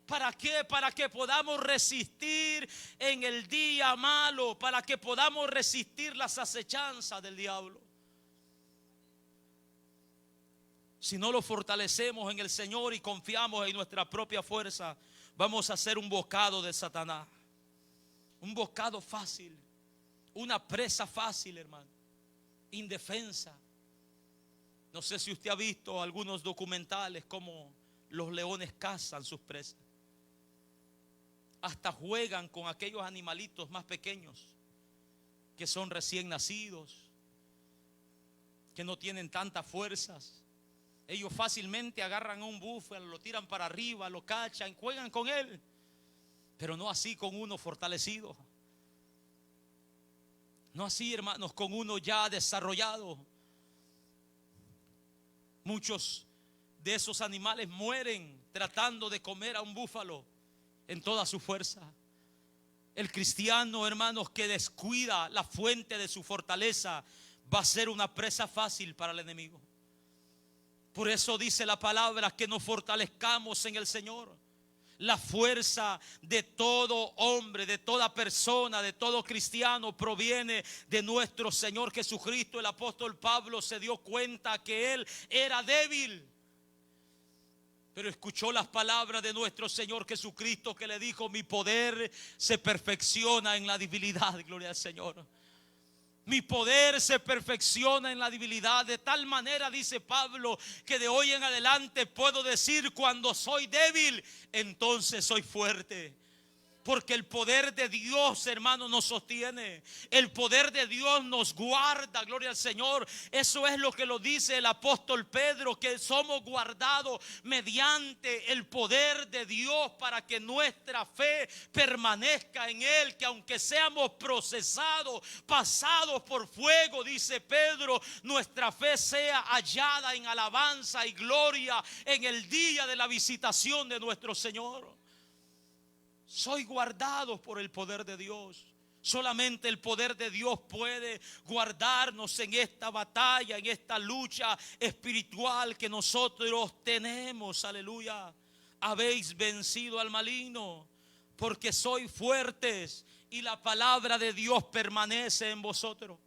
¿Para qué? Para que podamos resistir en el día malo, para que podamos resistir las acechanzas del diablo. Si no lo fortalecemos en el Señor y confiamos en nuestra propia fuerza, vamos a hacer un bocado de Satanás. Un bocado fácil, una presa fácil, hermano, indefensa. No sé si usted ha visto algunos documentales como los leones cazan sus presas. Hasta juegan con aquellos animalitos más pequeños que son recién nacidos, que no tienen tantas fuerzas. Ellos fácilmente agarran a un búfalo, lo tiran para arriba, lo cachan, juegan con él. Pero no así con uno fortalecido. No así, hermanos, con uno ya desarrollado. Muchos de esos animales mueren tratando de comer a un búfalo en toda su fuerza. El cristiano, hermanos, que descuida la fuente de su fortaleza, va a ser una presa fácil para el enemigo. Por eso dice la palabra que nos fortalezcamos en el Señor. La fuerza de todo hombre, de toda persona, de todo cristiano proviene de nuestro Señor Jesucristo. El apóstol Pablo se dio cuenta que él era débil, pero escuchó las palabras de nuestro Señor Jesucristo, que le dijo: mi poder se perfecciona en la debilidad. Gloria al Señor. Mi poder se perfecciona en la debilidad. De tal manera, dice Pablo, que de hoy en adelante puedo decir: cuando soy débil, entonces soy fuerte. Porque el poder de Dios, hermano, nos sostiene. El poder de Dios nos guarda, gloria al Señor. Eso es lo que lo dice el apóstol Pedro, que somos guardados mediante el poder de Dios para que nuestra fe permanezca en Él. Que aunque seamos procesados, pasados por fuego, dice Pedro, nuestra fe sea hallada en alabanza y gloria en el día de la visitación de nuestro Señor. Soy guardado por el poder de Dios. Solamente el poder de Dios puede guardarnos en esta batalla, en esta lucha espiritual que nosotros tenemos. Aleluya. Habéis vencido al maligno, porque sois fuertes y la palabra de Dios permanece en vosotros.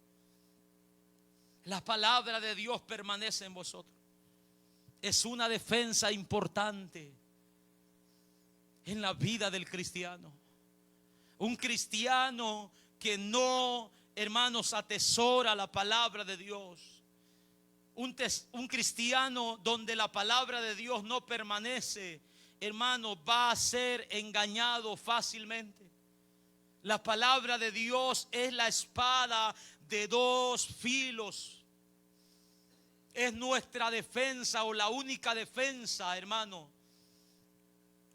La palabra de Dios permanece en vosotros. Es una defensa importante en la vida del cristiano. Un cristiano que no, hermanos, atesora la palabra de Dios. Un cristiano donde la palabra de Dios no permanece, hermano, va a ser engañado fácilmente. La palabra de Dios es la espada de dos filos. Es nuestra defensa, o la única defensa, hermano,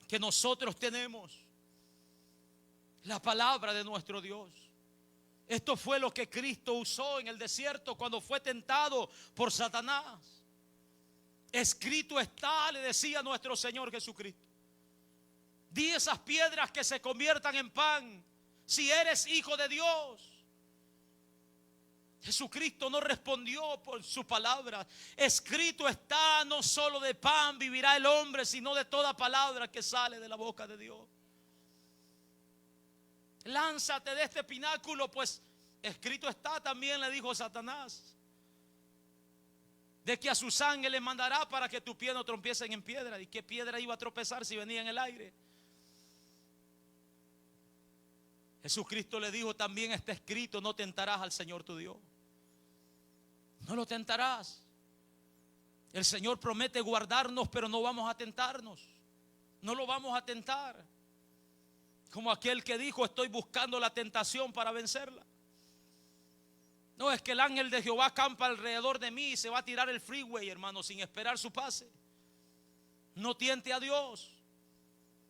que nosotros tenemos. La palabra de nuestro Dios. Esto fue lo que Cristo usó en el desierto cuando fue tentado por Satanás. Escrito está, le decía nuestro Señor Jesucristo: di esas piedras que se conviertan en pan, si eres hijo de Dios. Jesucristo no respondió por su palabra. Escrito está: no solo de pan vivirá el hombre, sino de toda palabra que sale de la boca de Dios. Lánzate de este pináculo, pues escrito está, también le dijo Satanás, de que a sus ángeles mandará para que tu pie no tropiecen en piedra. ¿Y qué piedra iba a tropezar si venía en el aire? Jesucristo le dijo: también está escrito: no tentarás al Señor tu Dios. No lo tentarás. El Señor promete guardarnos, pero no vamos a tentarnos. No lo vamos a tentar. Como aquel que dijo: estoy buscando la tentación para vencerla. No, es que el ángel de Jehová campa alrededor de mí y se va a tirar el freeway, hermano, sin esperar su pase. No tiente a Dios.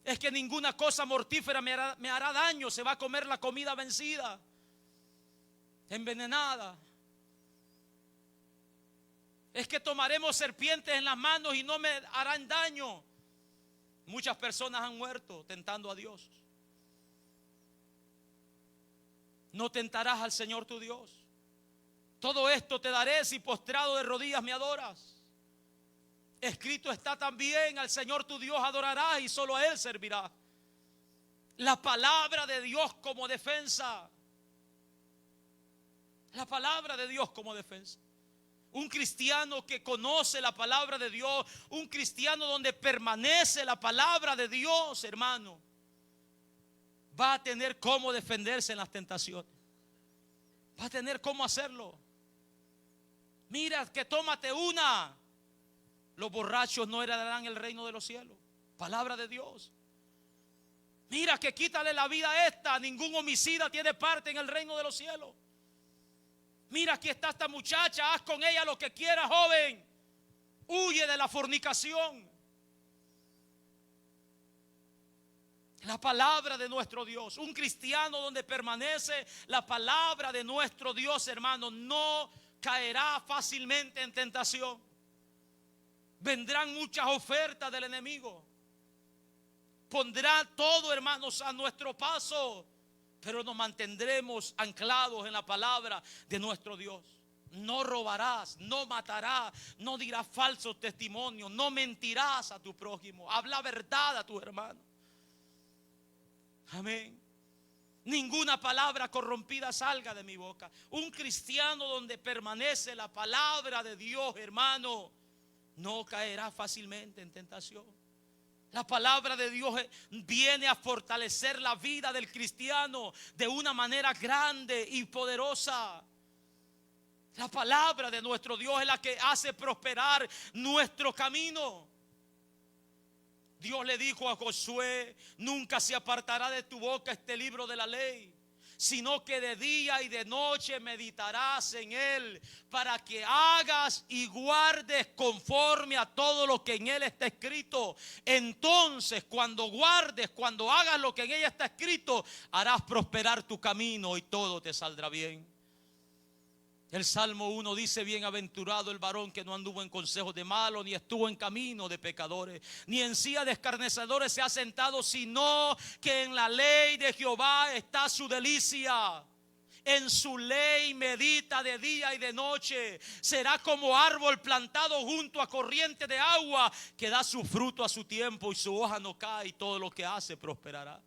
Es que ninguna cosa mortífera me hará daño. Se va a comer la comida vencida, envenenada. Es que tomaremos serpientes en las manos y no me harán daño. Muchas personas han muerto tentando a Dios. No tentarás al Señor tu Dios. Todo esto te daré si postrado de rodillas me adoras. Escrito está también: al Señor tu Dios adorarás y solo a Él servirás. La palabra de Dios como defensa. La palabra de Dios como defensa. Un cristiano que conoce la palabra de Dios, un cristiano donde permanece la palabra de Dios, hermano, va a tener cómo defenderse en las tentaciones. Va a tener cómo hacerlo. Mira que tómate una. Los borrachos no heredarán el reino de los cielos. Palabra de Dios. Mira que quítale la vida a esta. Ningún homicida tiene parte en el reino de los cielos. Mira, aquí está esta muchacha, haz con ella lo que quieras, joven. Huye de la fornicación. La palabra de nuestro Dios. Un cristiano donde permanece la palabra de nuestro Dios, hermano, no caerá fácilmente en tentación. Vendrán muchas ofertas del enemigo. Pondrá todo, hermanos, a nuestro paso. Pero nos mantendremos anclados en la palabra de nuestro Dios. No robarás, no matarás, no dirás falsos testimonios, no mentirás a tu prójimo. Habla verdad a tu hermano. Amén. Ninguna palabra corrompida salga de mi boca. Un cristiano donde permanece la palabra de Dios, hermano, no caerá fácilmente en tentación. La palabra de Dios viene a fortalecer la vida del cristiano de una manera grande y poderosa. La palabra de nuestro Dios es la que hace prosperar nuestro camino. Dios le dijo a Josué: nunca se apartará de tu boca este libro de la ley, sino que de día y de noche meditarás en él, para que hagas y guardes conforme a todo lo que en él está escrito. Entonces, cuando guardes, cuando hagas lo que en ella está escrito, harás prosperar tu camino y todo te saldrá bien. El Salmo 1 dice: bienaventurado el varón que no anduvo en consejos de malos, ni estuvo en camino de pecadores, ni en silla de escarnecedores se ha sentado, sino que en la ley de Jehová está su delicia. En su ley medita de día y de noche. Será como árbol plantado junto a corriente de agua, que da su fruto a su tiempo y su hoja no cae, y todo lo que hace prosperará.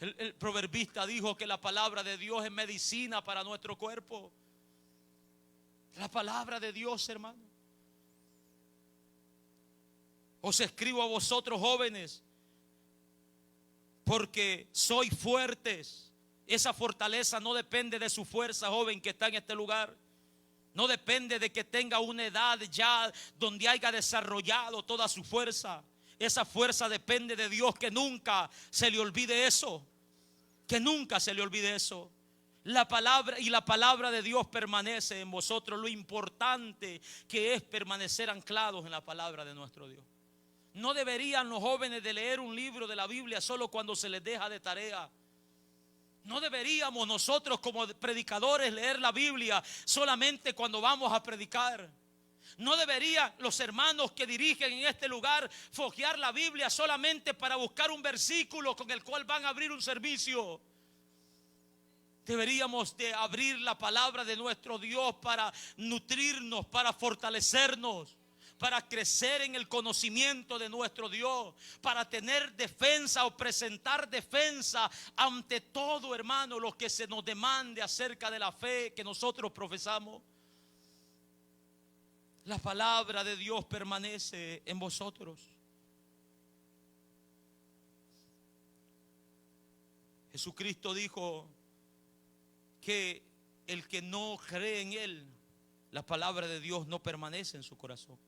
El proverbista dijo que la palabra de Dios es medicina para nuestro cuerpo. La palabra de Dios, hermano. Os escribo a vosotros, jóvenes, porque sois fuertes. Esa fortaleza no depende de su fuerza, joven, que está en este lugar. No depende de que tenga una edad ya donde haya desarrollado toda su fuerza. Esa fuerza depende de Dios. Que nunca se le olvide eso. Que nunca se le olvide eso. La palabra de Dios permanece en vosotros. Lo importante que es permanecer anclados en la palabra de nuestro Dios. No deberían los jóvenes de leer un libro de la Biblia solo cuando se les deja de tarea. No deberíamos nosotros como predicadores leer la Biblia solamente cuando vamos a predicar. No deberían los hermanos que dirigen en este lugar fojear la Biblia solamente para buscar un versículo con el cual van a abrir un servicio. Deberíamos de abrir la palabra de nuestro Dios para nutrirnos, para fortalecernos, para crecer en el conocimiento de nuestro Dios, para tener defensa o presentar defensa ante todo, hermano, lo que se nos demande acerca de la fe que nosotros profesamos. La palabra de Dios permanece en vosotros. Jesucristo dijo que el que no cree en Él, la palabra de Dios no permanece en su corazón.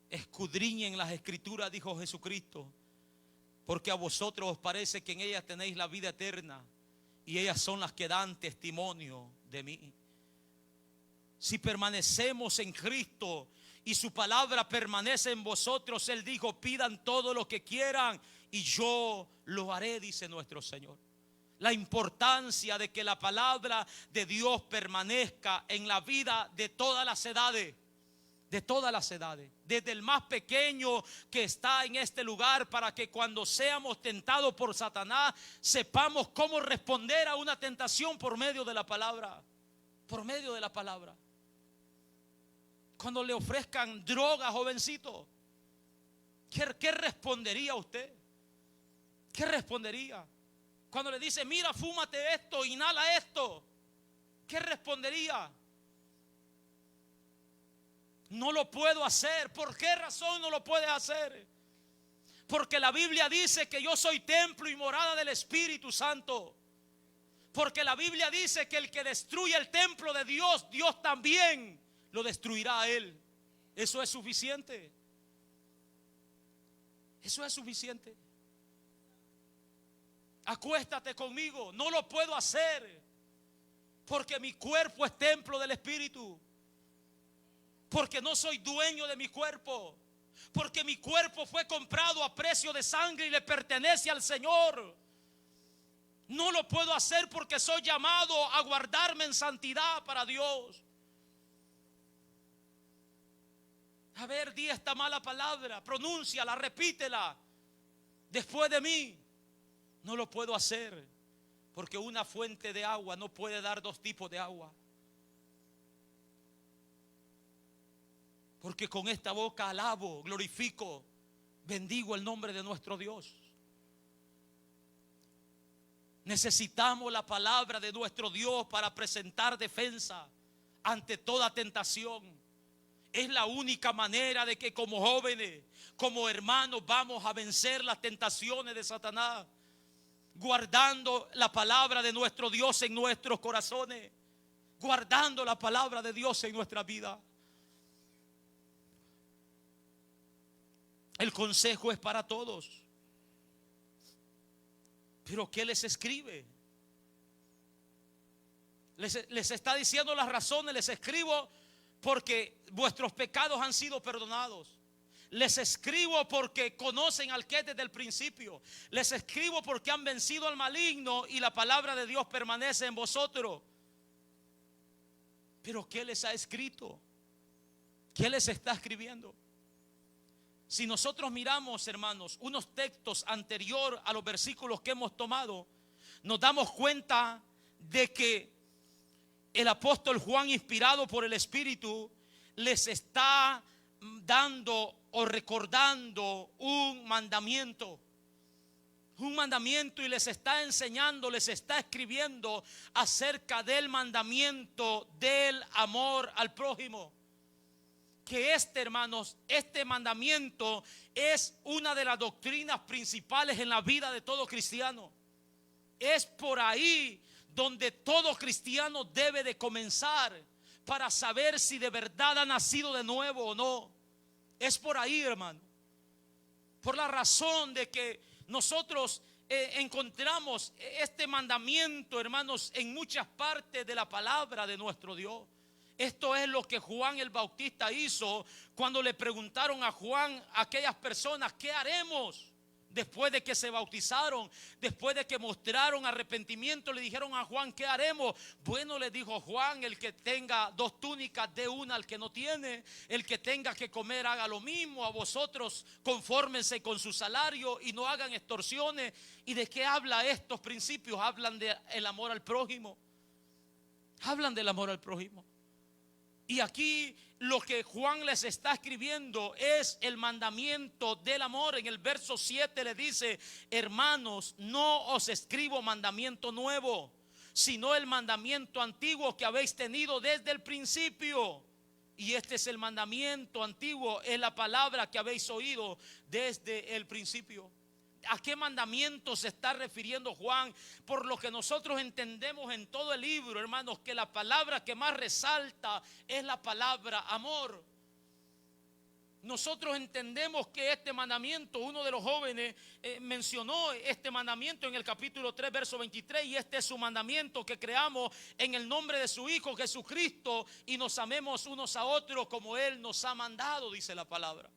Escudriñen las escrituras, dijo Jesucristo, porque a vosotros os parece que en ellas tenéis la vida eterna, y ellas son las que dan testimonio de mí. Si permanecemos en Cristo y su palabra permanece en vosotros, Él dijo: pidan todo lo que quieran y yo lo haré, dice nuestro Señor. La importancia de que la palabra de Dios permanezca en la vida de todas las edades. De todas las edades, desde el más pequeño que está en este lugar, para que cuando seamos tentados por Satanás sepamos cómo responder a una tentación por medio de la palabra. Por medio de la palabra. Cuando le ofrezcan droga, jovencito, ¿qué respondería usted? ¿Qué respondería? Cuando le dice: mira, fúmate esto, inhala esto, ¿qué respondería? No lo puedo hacer. ¿Por qué razón no lo puedes hacer? Porque la Biblia dice que yo soy templo y morada del Espíritu Santo. Porque la Biblia dice que el que destruye el templo de Dios, Dios también lo destruirá a él. Eso es suficiente. Eso es suficiente. Acuéstate conmigo. No lo puedo hacer porque mi cuerpo es templo del Espíritu. Porque no soy dueño de mi cuerpo. Porque mi cuerpo fue comprado a precio de sangre y le pertenece al Señor. No lo puedo hacer porque soy llamado a guardarme en santidad para Dios. A ver, di esta mala palabra, pronúnciala, repítela después de mí. No lo puedo hacer porque una fuente de agua no puede dar dos tipos de agua. Porque con esta boca alabo, glorifico, bendigo el nombre de nuestro Dios. Necesitamos la palabra de nuestro Dios para presentar defensa ante toda tentación. Es la única manera de que como jóvenes, como hermanos, vamos a vencer las tentaciones de Satanás, guardando la palabra de nuestro Dios en nuestros corazones. guardando la palabra de Dios en nuestra vida. El consejo es para todos. Pero ¿qué les escribe? Les está diciendo las razones. Les escribo porque vuestros pecados han sido perdonados. Les escribo porque conocen al que es desde el principio. Les escribo porque han vencido al maligno y la palabra de Dios permanece en vosotros. Pero ¿qué les ha escrito? ¿Qué les está escribiendo? Si nosotros miramos, hermanos, unos textos anterior a los versículos que hemos tomado, nos damos cuenta de que el apóstol Juan, inspirado por el Espíritu, les está dando o recordando un mandamiento y les está enseñando, les está escribiendo acerca del mandamiento del amor al prójimo. Que hermanos, este mandamiento es una de las doctrinas principales en la vida de todo cristiano. Es por ahí donde todo cristiano debe de comenzar para saber si de verdad ha nacido de nuevo o no. Es por ahí, hermano. Por la razón de que nosotros encontramos este mandamiento, hermanos, en muchas partes de la palabra de nuestro Dios. Esto es lo que Juan el Bautista hizo cuando le preguntaron a Juan, a aquellas personas, ¿qué haremos? Después de que se bautizaron, después de que mostraron arrepentimiento, le dijeron a Juan, ¿qué haremos? Bueno, le dijo Juan, el que tenga 2 túnicas, dé una al que no tiene. El que tenga que comer, haga lo mismo. A vosotros, confórmense con su salario y no hagan extorsiones. ¿Y de qué habla estos principios? Hablan del amor al prójimo. Hablan del amor al prójimo. Y aquí lo que Juan les está escribiendo es el mandamiento del amor. En el verso 7 le dice: hermanos, no os escribo mandamiento nuevo, sino el mandamiento antiguo que habéis tenido desde el principio. Y este es el mandamiento antiguo, es la palabra que habéis oído desde el principio. ¿A qué mandamiento se está refiriendo Juan? Por lo que nosotros entendemos en todo el libro, hermanos, que la palabra que más resalta es la palabra amor. Nosotros entendemos que este mandamiento, uno de los jóvenes mencionó este mandamiento en el capítulo 3, verso 23, y este es su mandamiento, que creamos en el nombre de su Hijo Jesucristo y nos amemos unos a otros como Él nos ha mandado, dice la palabra.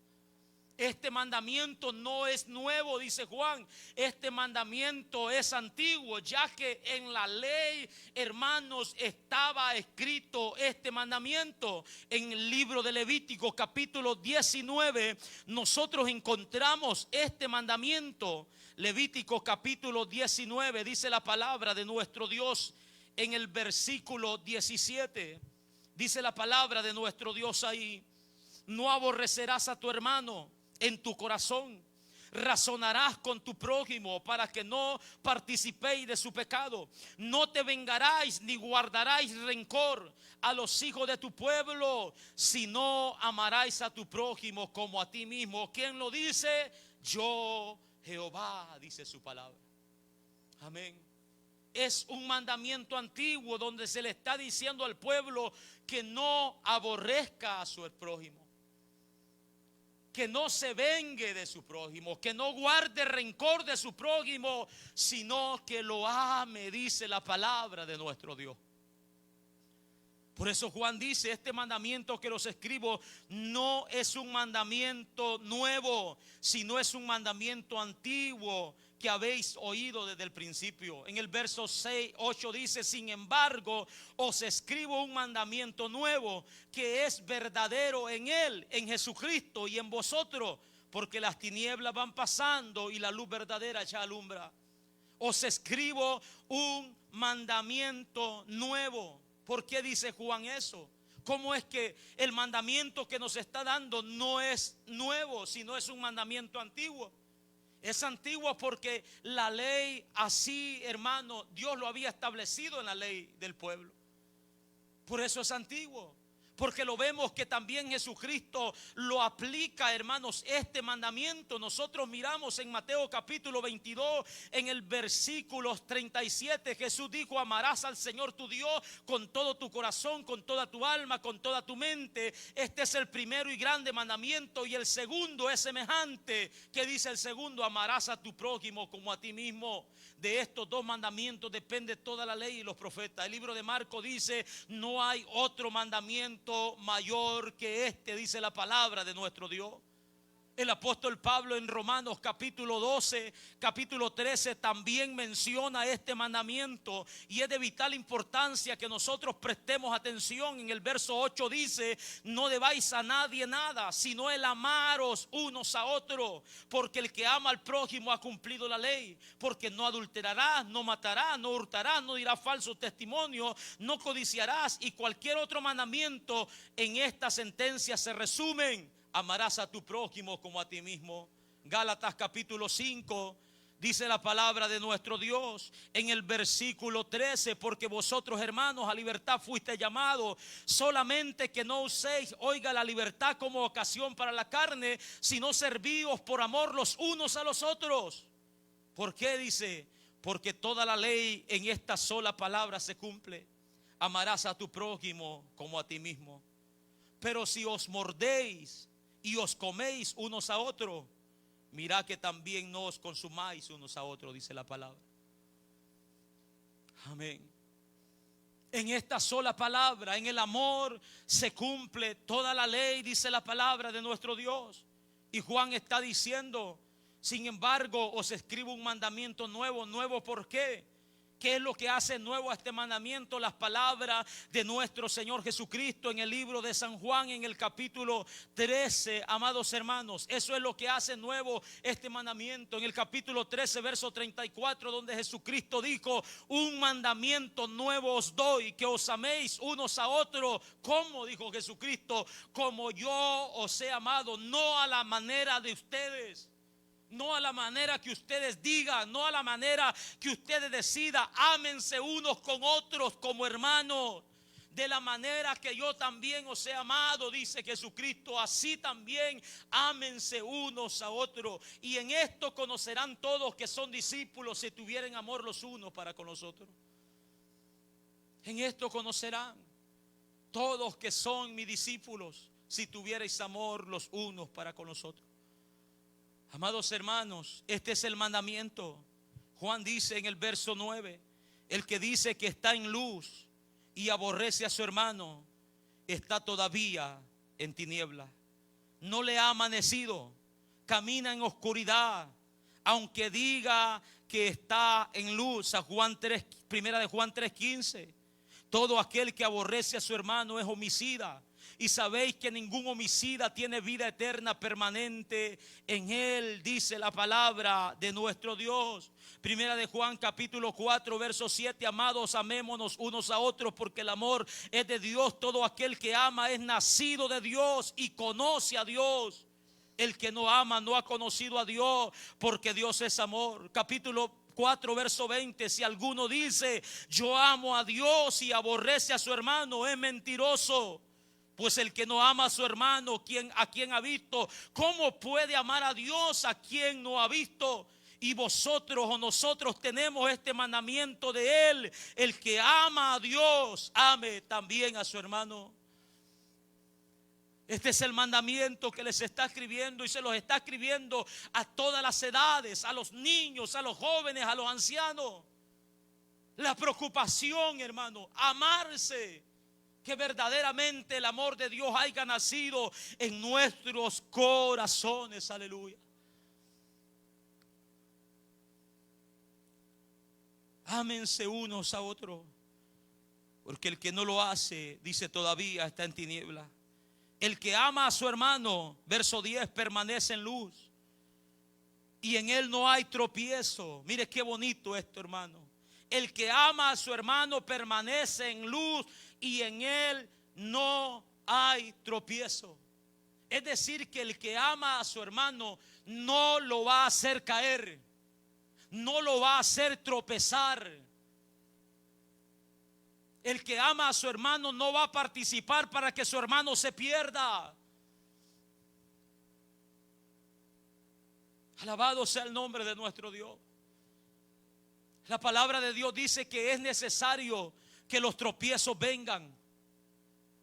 Este mandamiento no es nuevo, dice Juan. Este mandamiento es antiguo, ya que en la ley, hermanos, estaba escrito este mandamiento. En el libro de Levítico, capítulo 19, nosotros encontramos este mandamiento. Levítico, capítulo 19, dice la palabra de nuestro Dios en el versículo 17. Dice la palabra de nuestro Dios ahí: no aborrecerás a tu hermano en tu corazón, razonarás con tu prójimo para que no participéis de su pecado. No te vengaráis ni guardaráis rencor a los hijos de tu pueblo, sino amarás a tu prójimo como a ti mismo. ¿Quién lo dice? Yo, Jehová, dice su palabra. Amén. Es un mandamiento antiguo donde se le está diciendo al pueblo que no aborrezca a su prójimo, que no se vengue de su prójimo, que no guarde rencor de su prójimo, sino que lo ame, dice la palabra de nuestro Dios. Por eso Juan dice: este mandamiento que los escribo no es un mandamiento nuevo, sino es un mandamiento antiguo que habéis oído desde el principio. En el verso 8 dice: sin embargo, os escribo un mandamiento nuevo, que es verdadero en Él, en Jesucristo y en vosotros, porque las tinieblas van pasando y la luz verdadera ya alumbra. Os escribo un mandamiento nuevo. ¿Por qué dice Juan eso? ¿Cómo es que el mandamiento que nos está dando no es nuevo, sino es un mandamiento antiguo? Es antiguo porque la ley así, hermano, Dios lo había establecido en la ley del pueblo. Por eso es antiguo. porque lo vemos que también Jesucristo lo aplica, hermanos, este mandamiento. Nosotros miramos en Mateo capítulo 22, en el versículo 37, Jesús dijo: amarás al Señor tu Dios con todo tu corazón, con toda tu alma, con toda tu mente. Este es el primero y grande mandamiento, y el segundo es semejante. ¿Qué dice el segundo? Amarás a tu prójimo como a ti mismo. De estos dos mandamientos depende toda la ley y los profetas. El libro de Marcos dice: no hay otro mandamiento mayor que este, dice la palabra de nuestro Dios. El apóstol Pablo en Romanos capítulo 12, capítulo 13 también menciona este mandamiento, y es de vital importancia que nosotros prestemos atención. En el verso 8 dice: no debáis a nadie nada, sino el amaros unos a otros, porque el que ama al prójimo ha cumplido la ley. Porque no adulterarás, no matarás, no hurtarás, no dirás falso testimonio, no codiciarás, y cualquier otro mandamiento en esta sentencia se resumen: amarás a tu prójimo como a ti mismo. Gálatas capítulo 5 dice la palabra de nuestro Dios en el versículo 13: porque vosotros, hermanos, a libertad fuiste llamados, solamente que no uséis, oiga, la libertad como ocasión para la carne, sino servíos por amor los unos a los otros. ¿Por qué? Dice: porque toda la ley en esta sola palabra se cumple: amarás a tu prójimo como a ti mismo. Pero si os mordéis y os coméis unos a otros, mirad que también no os consumáis unos a otros, dice la palabra. Amén. En esta sola palabra, en el amor, se cumple toda la ley, dice la palabra de nuestro Dios. Y Juan está diciendo: sin embargo, os escribo un mandamiento nuevo. ¿Nuevo por qué? ¿Qué es lo que hace nuevo a este mandamiento? Las palabras de nuestro Señor Jesucristo en el libro de San Juan, en el capítulo 13, amados hermanos. Eso es lo que hace nuevo este mandamiento. En el capítulo 13, verso 34, donde Jesucristo dijo: un mandamiento nuevo os doy, que os améis unos a otros. ¿Cómo? Dijo Jesucristo: como yo os he amado, no a la manera de ustedes. No a la manera que ustedes digan, no a la manera que ustedes decidan. Ámense unos con otros como hermanos. De la manera que yo también os he amado, dice Jesucristo, así también ámense unos a otros. Y en esto conocerán todos que son discípulos, si tuvieren amor los unos para con los otros. En esto conocerán todos que son mis discípulos, si tuvierais amor los unos para con los otros. Amados hermanos, este es el mandamiento. Juan dice en el verso 9: el que dice que está en luz y aborrece a su hermano, está todavía en tiniebla. No le ha amanecido, camina en oscuridad, aunque diga que está en luz. A Juan 3, primera de Juan 3:15. Todo aquel que aborrece a su hermano es homicida. Y sabéis que ningún homicida tiene vida eterna permanente en él, dice la palabra de nuestro Dios. Primera de Juan capítulo 4, verso 7: amados, amémonos unos a otros, porque el amor es de Dios. Todo aquel que ama es nacido de Dios y conoce a Dios. El que no ama no ha conocido a Dios, porque Dios es amor. Capítulo 4, verso 20: si alguno dice yo amo a Dios y aborrece a su hermano, es mentiroso. Pues el que no ama a su hermano, a quien ha visto, ¿cómo puede amar a Dios a quien no ha visto? Y vosotros o nosotros tenemos este mandamiento de Él: el que ama a Dios, ame también a su hermano. Este es el mandamiento que les está escribiendo, y se los está escribiendo a todas las edades, a los niños, a los jóvenes, a los ancianos. La preocupación, hermano, amarse. Que verdaderamente el amor de Dios haya nacido en nuestros corazones. Aleluya. Ámense unos a otros, porque el que no lo hace, dice, todavía está en tiniebla. El que ama a su hermano, verso 10, permanece en luz, y en él no hay tropiezo. Mire qué bonito esto, hermano. El que ama a su hermano permanece en luz, y en él no hay tropiezo. Es decir, que el que ama a su hermano no lo va a hacer caer, no lo va a hacer tropezar. El que ama a su hermano no va a participar para que su hermano se pierda. Alabado sea el nombre de nuestro Dios. La palabra de Dios dice que es necesario que los tropiezos vengan.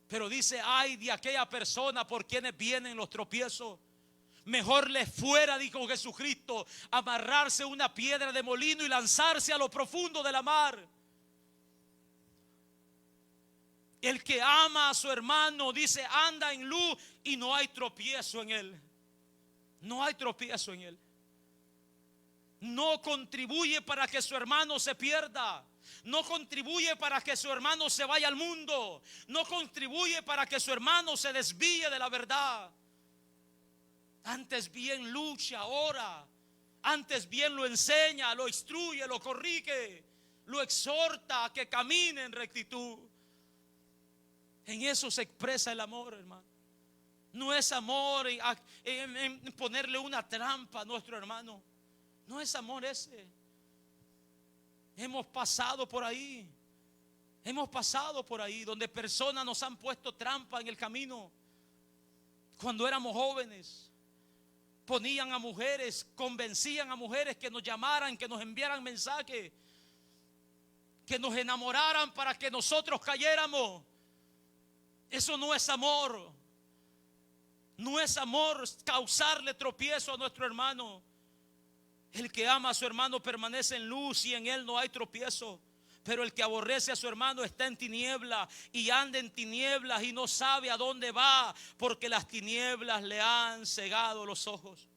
Pero dice, ay de aquella persona por quienes vienen los tropiezos. Mejor les fuera, dijo Jesucristo, amarrarse una piedra de molino y lanzarse a lo profundo de la mar. El que ama a su hermano, dice, anda en luz y no hay tropiezo en él. No hay tropiezo en él. No contribuye para que su hermano se pierda. No contribuye para que su hermano se vaya al mundo. No contribuye para que su hermano se desvíe de la verdad. Antes bien lucha, ora. Antes bien lo enseña, lo instruye, lo corrige, lo exhorta a que camine en rectitud. En eso se expresa el amor, hermano. No es amor en ponerle una trampa a nuestro hermano. No es amor ese. Hemos pasado por ahí. Hemos pasado por ahí donde personas nos han puesto trampa en el camino. Cuando éramos jóvenes, ponían a mujeres, convencían a mujeres que nos llamaran, que nos enviaran mensajes, que nos enamoraran para que nosotros cayéramos. Eso no es amor. No es amor causarle tropiezo a nuestro hermano. El que ama a su hermano permanece en luz y en él no hay tropiezo. Pero el que aborrece a su hermano está en tiniebla y anda en tinieblas y no sabe a dónde va, porque las tinieblas le han cegado los ojos.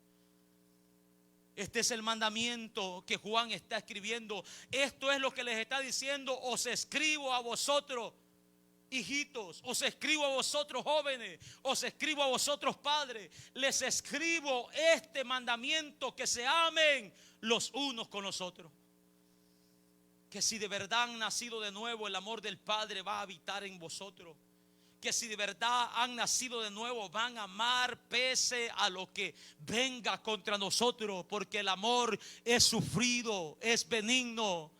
Este es el mandamiento que Juan está escribiendo. Esto es lo que les está diciendo: os escribo a vosotros, hijitos, os escribo a vosotros, jóvenes, os escribo a vosotros, padres. Les escribo este mandamiento, que se amen los unos con los otros. Que si de verdad han nacido de nuevo, el amor del Padre va a habitar en vosotros. Que si de verdad han nacido de nuevo, van a amar pese a lo que venga contra nosotros. Porque el amor es sufrido, es benigno.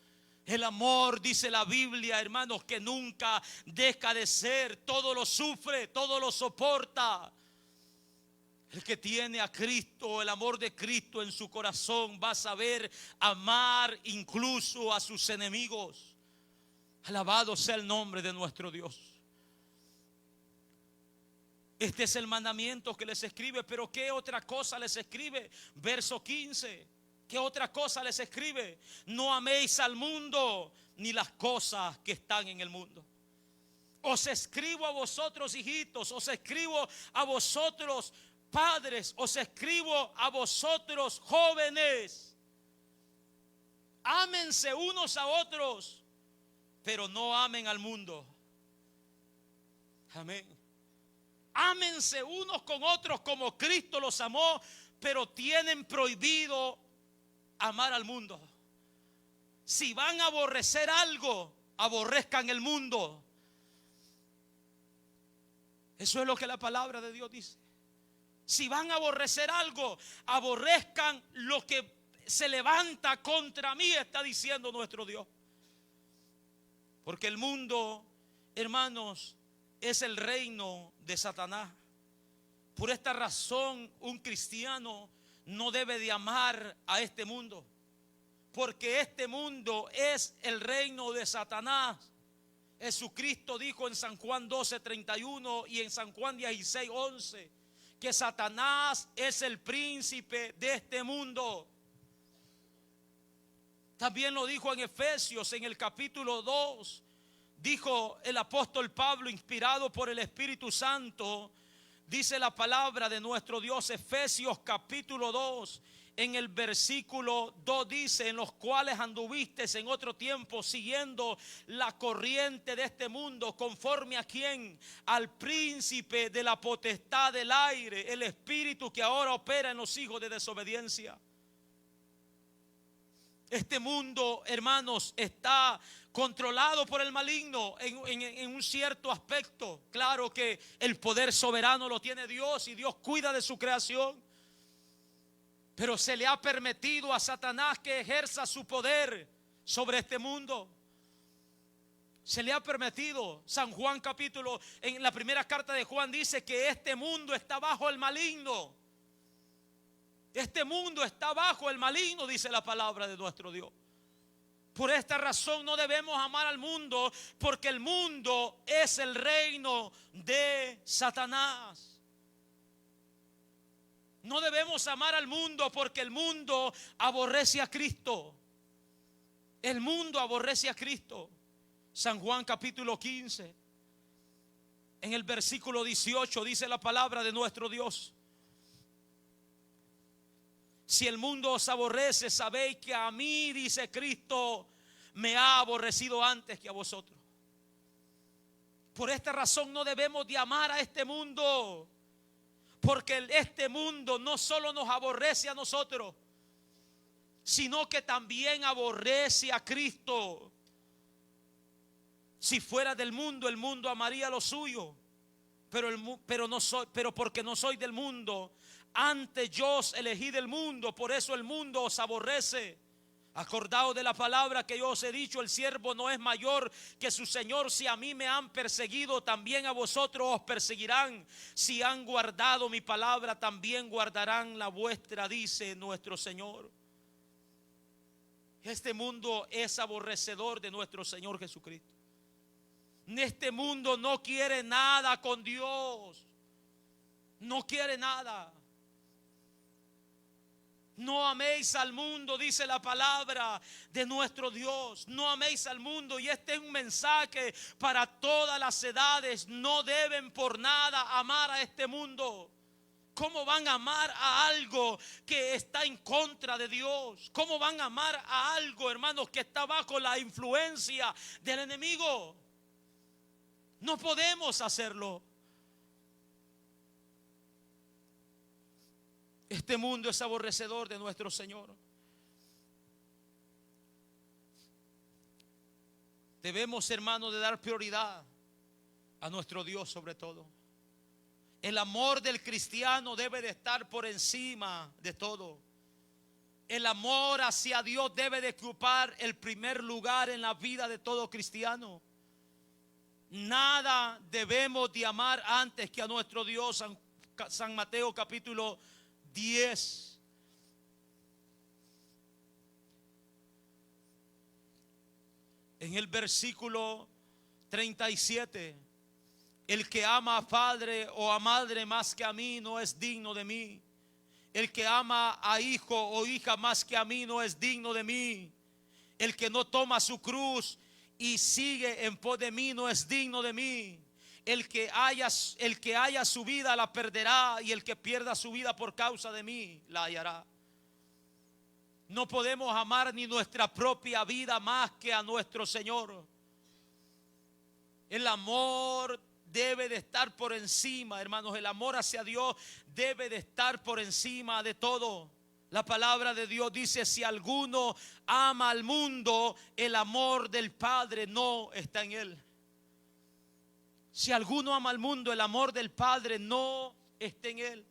El amor, dice la Biblia, hermanos, que nunca deja de ser. Todo lo sufre, todo lo soporta. El que tiene a Cristo, el amor de Cristo en su corazón, va a saber amar incluso a sus enemigos. Alabado sea el nombre de nuestro Dios. Este es el mandamiento que les escribe. Pero ¿qué otra cosa les escribe? Verso 15. ¿Qué otra cosa les escribe? No améis al mundo ni las cosas que están en el mundo. Os escribo a vosotros, hijitos. Os escribo a vosotros, padres. Os escribo a vosotros, jóvenes. Ámense unos a otros, pero no amen al mundo. Amén. Ámense unos con otros como Cristo los amó, pero tienen prohibido amar al mundo. Si van a aborrecer algo, aborrezcan el mundo. Eso es lo que la palabra de Dios dice. Si van a aborrecer algo, aborrezcan lo que se levanta contra mí, está diciendo nuestro Dios. Porque el mundo, hermanos, es el reino de Satanás. Por esta razón, un cristiano no debe de amar a este mundo, porque este mundo es el reino de Satanás. Jesucristo dijo en San Juan 12:31 y en San Juan 16:11 que Satanás es el príncipe de este mundo. También lo dijo en Efesios, en el capítulo 2. Dijo el apóstol Pablo, inspirado por el Espíritu Santo. Dice la palabra de nuestro Dios, Efesios capítulo 2, en el versículo 2 dice: en los cuales anduvisteis en otro tiempo siguiendo la corriente de este mundo, conforme a quién, al príncipe de la potestad del aire, el espíritu que ahora opera en los hijos de desobediencia. Este mundo, hermanos, está controlado por el maligno en un cierto aspecto. Claro que el poder soberano lo tiene Dios y Dios cuida de su creación. Pero se le ha permitido a Satanás que ejerza su poder sobre este mundo. Se le ha permitido. San Juan capítulo, en la primera carta de Juan dice que este mundo está bajo el maligno. Este mundo está bajo el maligno, dice la palabra de nuestro Dios. Por esta razón no debemos amar al mundo, porque el mundo es el reino de Satanás. No debemos amar al mundo porque el mundo aborrece a Cristo. El mundo aborrece a Cristo. San Juan capítulo 15, en el versículo 18 dice la palabra de nuestro Dios: si el mundo os aborrece, sabéis que a mí, dice Cristo, me ha aborrecido antes que a vosotros. Por esta razón no debemos de amar a este mundo, porque este mundo no solo nos aborrece a nosotros, sino que también aborrece a Cristo. Si fuera del mundo, el mundo amaría lo suyo, pero porque no soy del mundo, antes yo os elegí del mundo, por eso el mundo os aborrece. Acordaos de la palabra que yo os he dicho: el siervo no es mayor que su señor. Si a mí me han perseguido, también a vosotros os perseguirán. Si han guardado mi palabra, también guardarán la vuestra, dice nuestro Señor. Este mundo es aborrecedor de nuestro Señor Jesucristo. Este mundo no quiere nada con Dios. No quiere nada. No améis al mundo, dice la palabra de nuestro Dios. No améis al mundo. Y este es un mensaje para todas las edades. No deben por nada amar a este mundo. ¿Cómo van a amar a algo que está en contra de Dios? ¿Cómo van a amar a algo, hermanos, que está bajo la influencia del enemigo? No podemos hacerlo. Este mundo es aborrecedor de nuestro Señor. Debemos, hermanos, de dar prioridad a nuestro Dios sobre todo. El amor del cristiano debe de estar por encima de todo. El amor hacia Dios debe de ocupar el primer lugar en la vida de todo cristiano. Nada debemos de amar antes que a nuestro Dios. San Mateo capítulo 10. En el versículo 37: el que ama a padre o a madre más que a mí no es digno de mí. El que ama a hijo o hija más que a mí no es digno de mí. El que no toma su cruz y sigue en pos de mí no es digno de mí. El que haya su vida la perderá, y el que pierda su vida por causa de mí la hallará. No podemos amar ni nuestra propia vida más que a nuestro Señor. El amor debe de estar por encima, hermanos. El amor hacia Dios debe de estar por encima de todo. La palabra de Dios dice: si alguno ama al mundo, el amor del Padre no está en él. Si alguno ama al mundo, el amor del Padre no está en él.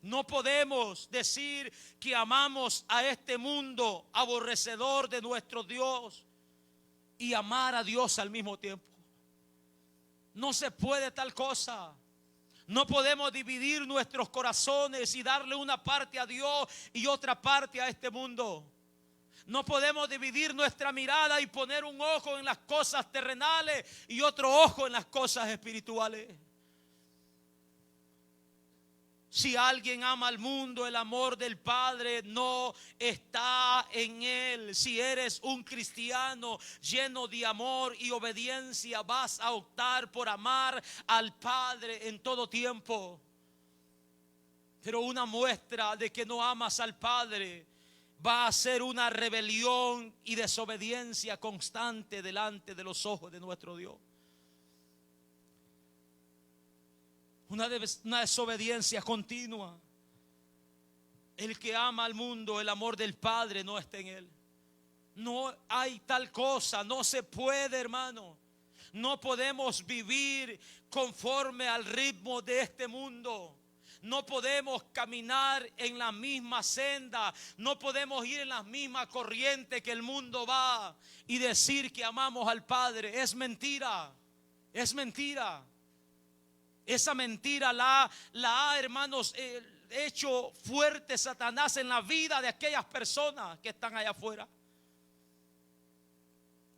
No podemos decir que amamos a este mundo aborrecedor de nuestro Dios y amar a Dios al mismo tiempo. No se puede tal cosa. No podemos dividir nuestros corazones y darle una parte a Dios y otra parte a este mundo. No podemos dividir nuestra mirada y poner un ojo en las cosas terrenales y otro ojo en las cosas espirituales. Si alguien ama al mundo, el amor del Padre no está en él. Si eres un cristiano lleno de amor y obediencia, vas a optar por amar al Padre en todo tiempo. Pero una muestra de que no amas al Padre va a ser una rebelión y desobediencia constante delante de los ojos de nuestro Dios. Una desobediencia continua. El que ama al mundo, el amor del Padre no está en él. No hay tal cosa, no se puede, hermano. No podemos vivir conforme al ritmo de este mundo. No podemos caminar en la misma senda, no podemos ir en la misma corriente que el mundo va y decir que amamos al Padre. Es mentira, es mentira. Esa mentira la ha, hermanos, hecho fuerte Satanás en la vida de aquellas personas que están allá afuera.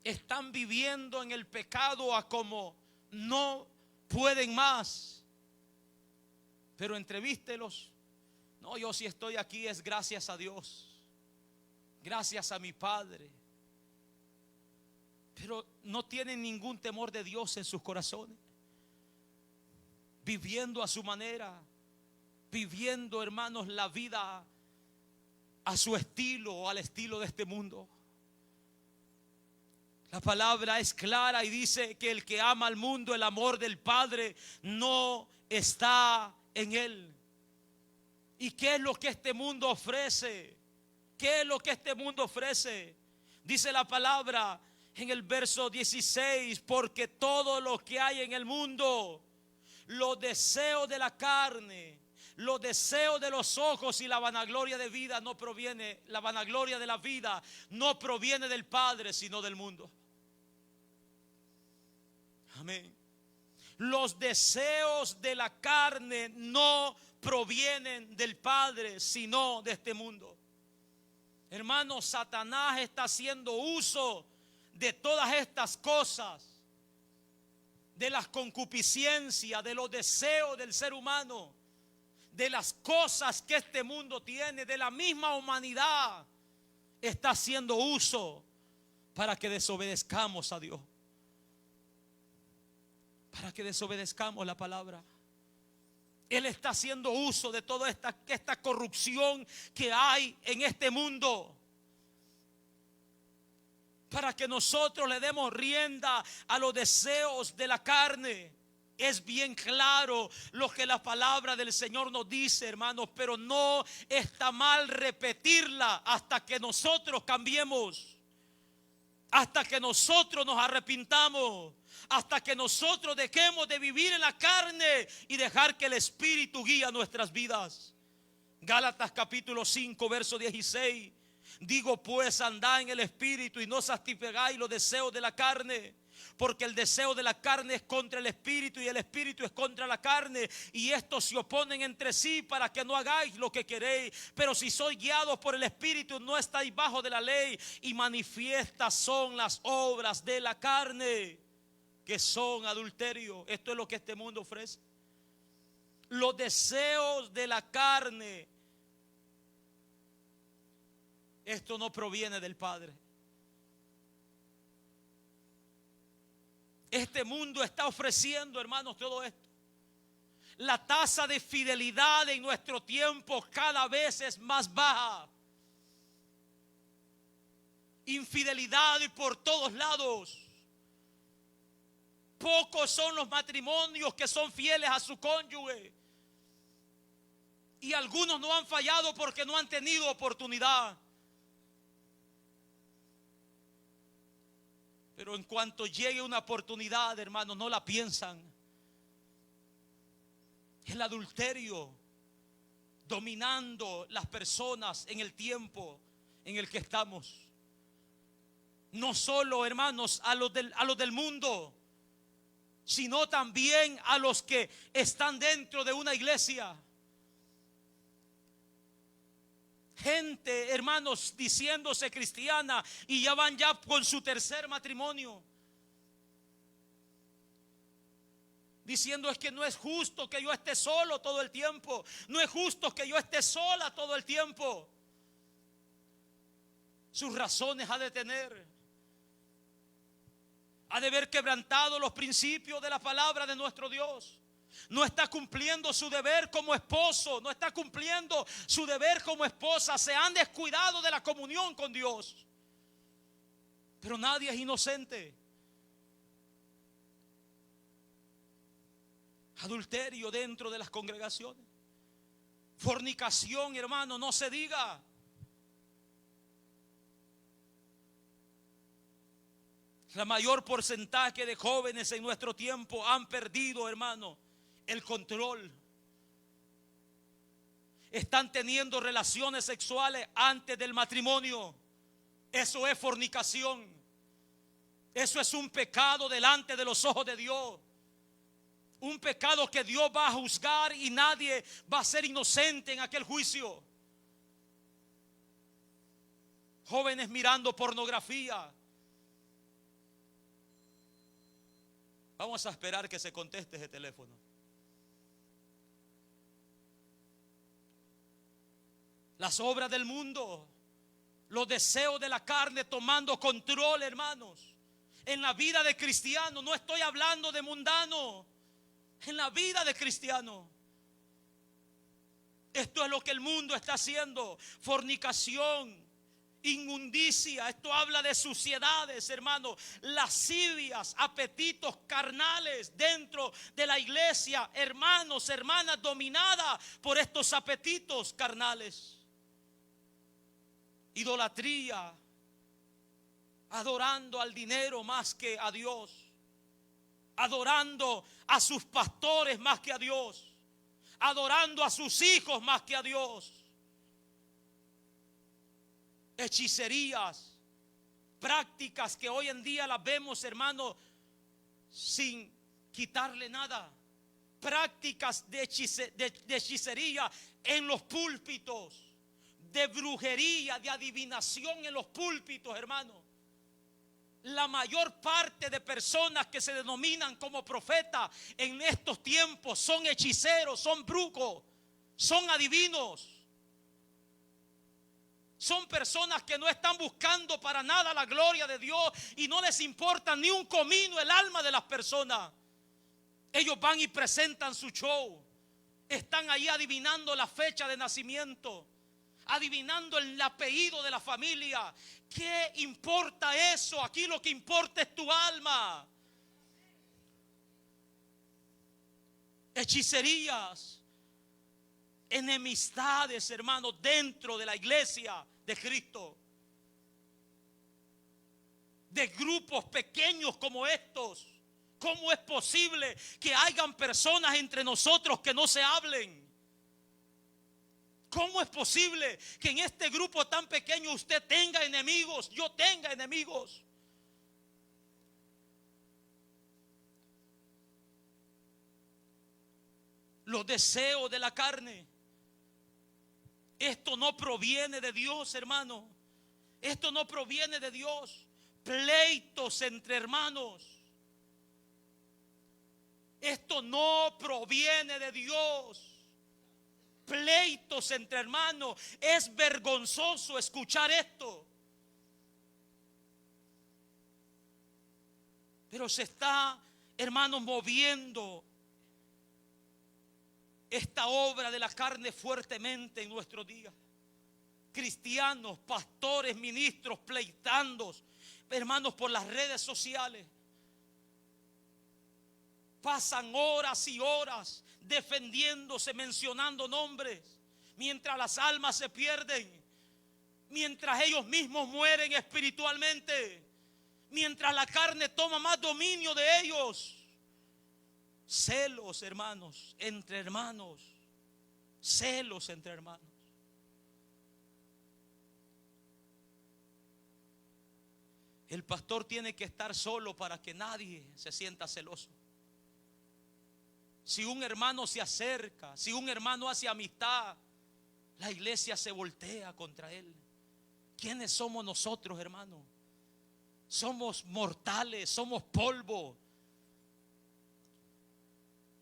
Están viviendo en el pecado a como no pueden más. Pero entrevístelos. No, yo si estoy aquí es gracias a Dios, gracias a mi Padre. Pero no tienen ningún temor de Dios en sus corazones, viviendo a su manera, viviendo, hermanos, la vida a su estilo o al estilo de este mundo. La palabra es clara y dice que el que ama al mundo, el amor del Padre no está en él. ¿Y qué es lo que este mundo ofrece? ¿Qué es lo que este mundo ofrece? Dice la palabra en el verso 16, porque todo lo que hay en el mundo, los deseos de la carne, los deseos de los ojos y la vanagloria de vida no proviene, la vanagloria de la vida no proviene del Padre, sino del mundo. Amén. Los deseos de la carne no provienen del Padre, sino de este mundo. Hermanos, Satanás está haciendo uso de todas estas cosas, de las concupiscencias, de los deseos del ser humano, de las cosas que este mundo tiene, de la misma humanidad. Está haciendo uso para que desobedezcamos a Dios, para que desobedezcamos la palabra. Él está haciendo uso de toda esta corrupción que hay en este mundo, para que nosotros le demos rienda a los deseos de la carne. Es bien claro lo que la palabra del Señor nos dice, hermanos, pero no está mal repetirla hasta que nosotros cambiemos, hasta que nosotros nos arrepintamos, hasta que nosotros dejemos de vivir en la carne y dejar que el Espíritu guíe nuestras vidas. Gálatas capítulo 5 verso 16. Digo pues, andad en el Espíritu y no satisfagáis los deseos de la carne, porque el deseo de la carne es contra el Espíritu y el Espíritu es contra la carne, y estos se oponen entre sí para que no hagáis lo que queréis. Pero si sois guiados por el Espíritu, no estáis bajo de la ley. Y manifiestas son las obras de la carne, que son adulterio. Esto es lo que este mundo ofrece. Los deseos de la carne. Esto no proviene del Padre. Este mundo está ofreciendo, hermanos, todo esto. La tasa de fidelidad en nuestro tiempo cada vez es más baja. Infidelidad y por todos lados. Pocos son los matrimonios que son fieles a su cónyuge. Y algunos no han fallado porque no han tenido oportunidad. Pero en cuanto llegue una oportunidad, hermanos, no la piensan. El adulterio dominando las personas en el tiempo en el que estamos. No solo, hermanos, a los del mundo, sino también a los que están dentro de una iglesia. Gente, hermanos, diciéndose cristiana y ya van con su tercer matrimonio, diciendo es que no es justo que yo esté solo todo el tiempo, no es justo que yo esté sola todo el tiempo. Sus razones ha de tener, ha de haber quebrantado los principios de la palabra de nuestro Dios. No está cumpliendo su deber como esposo, no está cumpliendo su deber como esposa. Se han descuidado de la comunión con Dios. Pero nadie es inocente. Adulterio dentro de las congregaciones. Fornicación, hermano, no se diga. La mayor porcentaje de jóvenes en nuestro tiempo han perdido, hermano, el control. están teniendo relaciones sexuales antes del matrimonio. Eso es fornicación. Eso es un pecado delante de los ojos de Dios. Un pecado que Dios va a juzgar y nadie va a ser inocente en aquel juicio. Jóvenes mirando pornografía. Vamos a esperar que se conteste ese teléfono. Las obras del mundo, los deseos de la carne tomando control, hermanos. En la vida de cristiano, no estoy hablando de mundano. En la vida de cristiano. Esto es lo que el mundo está haciendo. Fornicación, inmundicia. Esto habla de suciedades, hermanos. Lascivias, apetitos carnales dentro de la iglesia. Hermanos, hermanas, dominadas por estos apetitos carnales. Idolatría, adorando al dinero más que a Dios, adorando a sus pastores más que a Dios, adorando a sus hijos más que a Dios. Hechicerías, prácticas que hoy en día las vemos, hermano, sin quitarle nada. Prácticas de hechicería en los púlpitos, de brujería, de adivinación en los púlpitos, hermano. La mayor parte de personas que se denominan como profetas en estos tiempos son hechiceros, son brujos, son adivinos. Son personas que no están buscando para nada la gloria de Dios y no les importa ni un comino el alma de las personas. Ellos van y presentan su show. Están ahí adivinando la fecha de nacimiento, adivinando el apellido de la familia. ¿Qué importa eso? Aquí lo que importa es tu alma. Hechicerías, enemistades, hermanos, dentro de la iglesia de Cristo. De grupos pequeños como estos. ¿Cómo es posible que hayan personas entre nosotros que no se hablen? ¿Cómo es posible que en este grupo tan pequeño usted tenga enemigos, yo tenga enemigos? Los deseos de la carne. Esto no proviene de Dios, hermano. Esto no proviene de Dios. Pleitos entre hermanos. Esto no proviene de Dios. Pleitos entre hermanos. Es vergonzoso escuchar esto. Pero se está, hermanos, moviendo esta obra de la carne fuertemente en nuestros días. Cristianos, pastores, ministros, pleitando, hermanos, por las redes sociales. Pasan horas y horas defendiéndose, mencionando nombres, mientras las almas se pierden, mientras ellos mismos mueren espiritualmente, mientras la carne toma más dominio de ellos. Celos, hermanos, entre hermanos. Celos entre hermanos. El pastor tiene que estar solo para que nadie se sienta celoso. Si un hermano se acerca, si un hermano hace amistad, la iglesia se voltea contra él. ¿Quiénes somos nosotros, hermano? Somos mortales, somos polvo.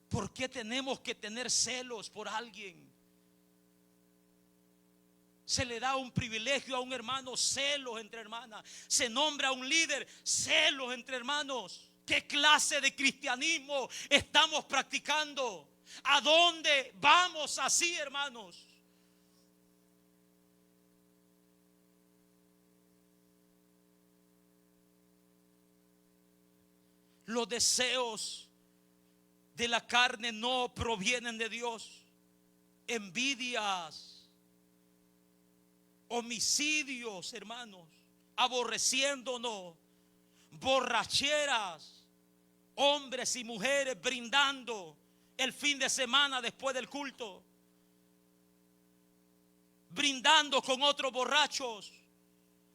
¿Por qué tenemos que tener celos por alguien? Se le da un privilegio a un hermano, celos entre hermanas. Se nombra a un líder, celos entre hermanos. ¿Qué clase de cristianismo estamos practicando? ¿A dónde vamos así, hermanos? Los deseos de la carne no provienen de Dios. Envidias, homicidios, hermanos, aborreciéndonos, borracheras, hombres y mujeres brindando el fin de semana después del culto. brindando con otros borrachos,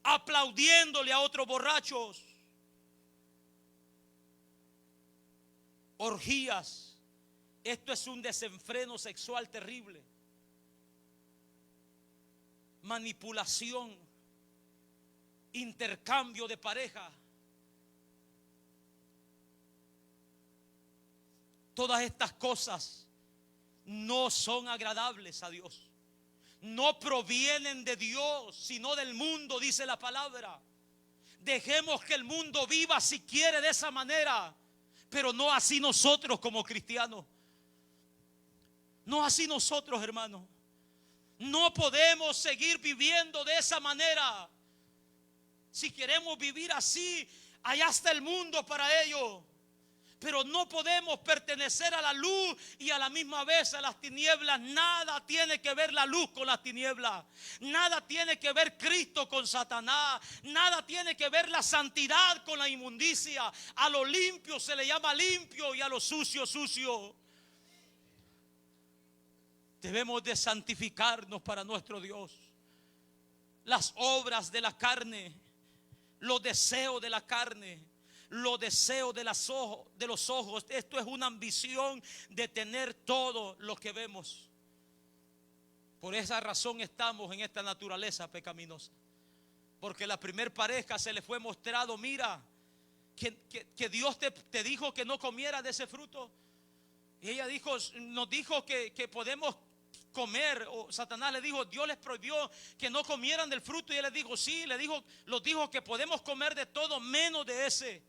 aplaudiéndole a otros borrachos, orgías. Esto es un desenfreno sexual terrible, manipulación, intercambio de pareja. Todas estas cosas no son agradables a Dios. No provienen de Dios, sino del mundo, dice la palabra. Dejemos que el mundo viva si quiere de esa manera, pero no así nosotros como cristianos. No así nosotros, hermanos. No podemos seguir viviendo de esa manera. Si queremos vivir así, allá está el mundo para ello. Pero no podemos pertenecer a la luz y a la misma vez a las tinieblas. Nada tiene que ver la luz con las tinieblas. Nada tiene que ver Cristo con Satanás. Nada tiene que ver la santidad con la inmundicia. A lo limpio se le llama limpio y a lo sucio, sucio. Debemos de santificarnos para nuestro Dios. Las obras de la carne, los deseos de la carne, los deseos de los ojos. Esto es una ambición de tener todo lo que vemos. Por esa razón estamos en esta naturaleza pecaminosa. Porque la primer pareja se le fue mostrado, mira, que Dios te dijo que no comiera de ese fruto. Y ella nos dijo que podemos comer, o Satanás le dijo, Dios les prohibió que no comieran del fruto, y él les dijo, sí, los dijo que podemos comer de todo menos de ese,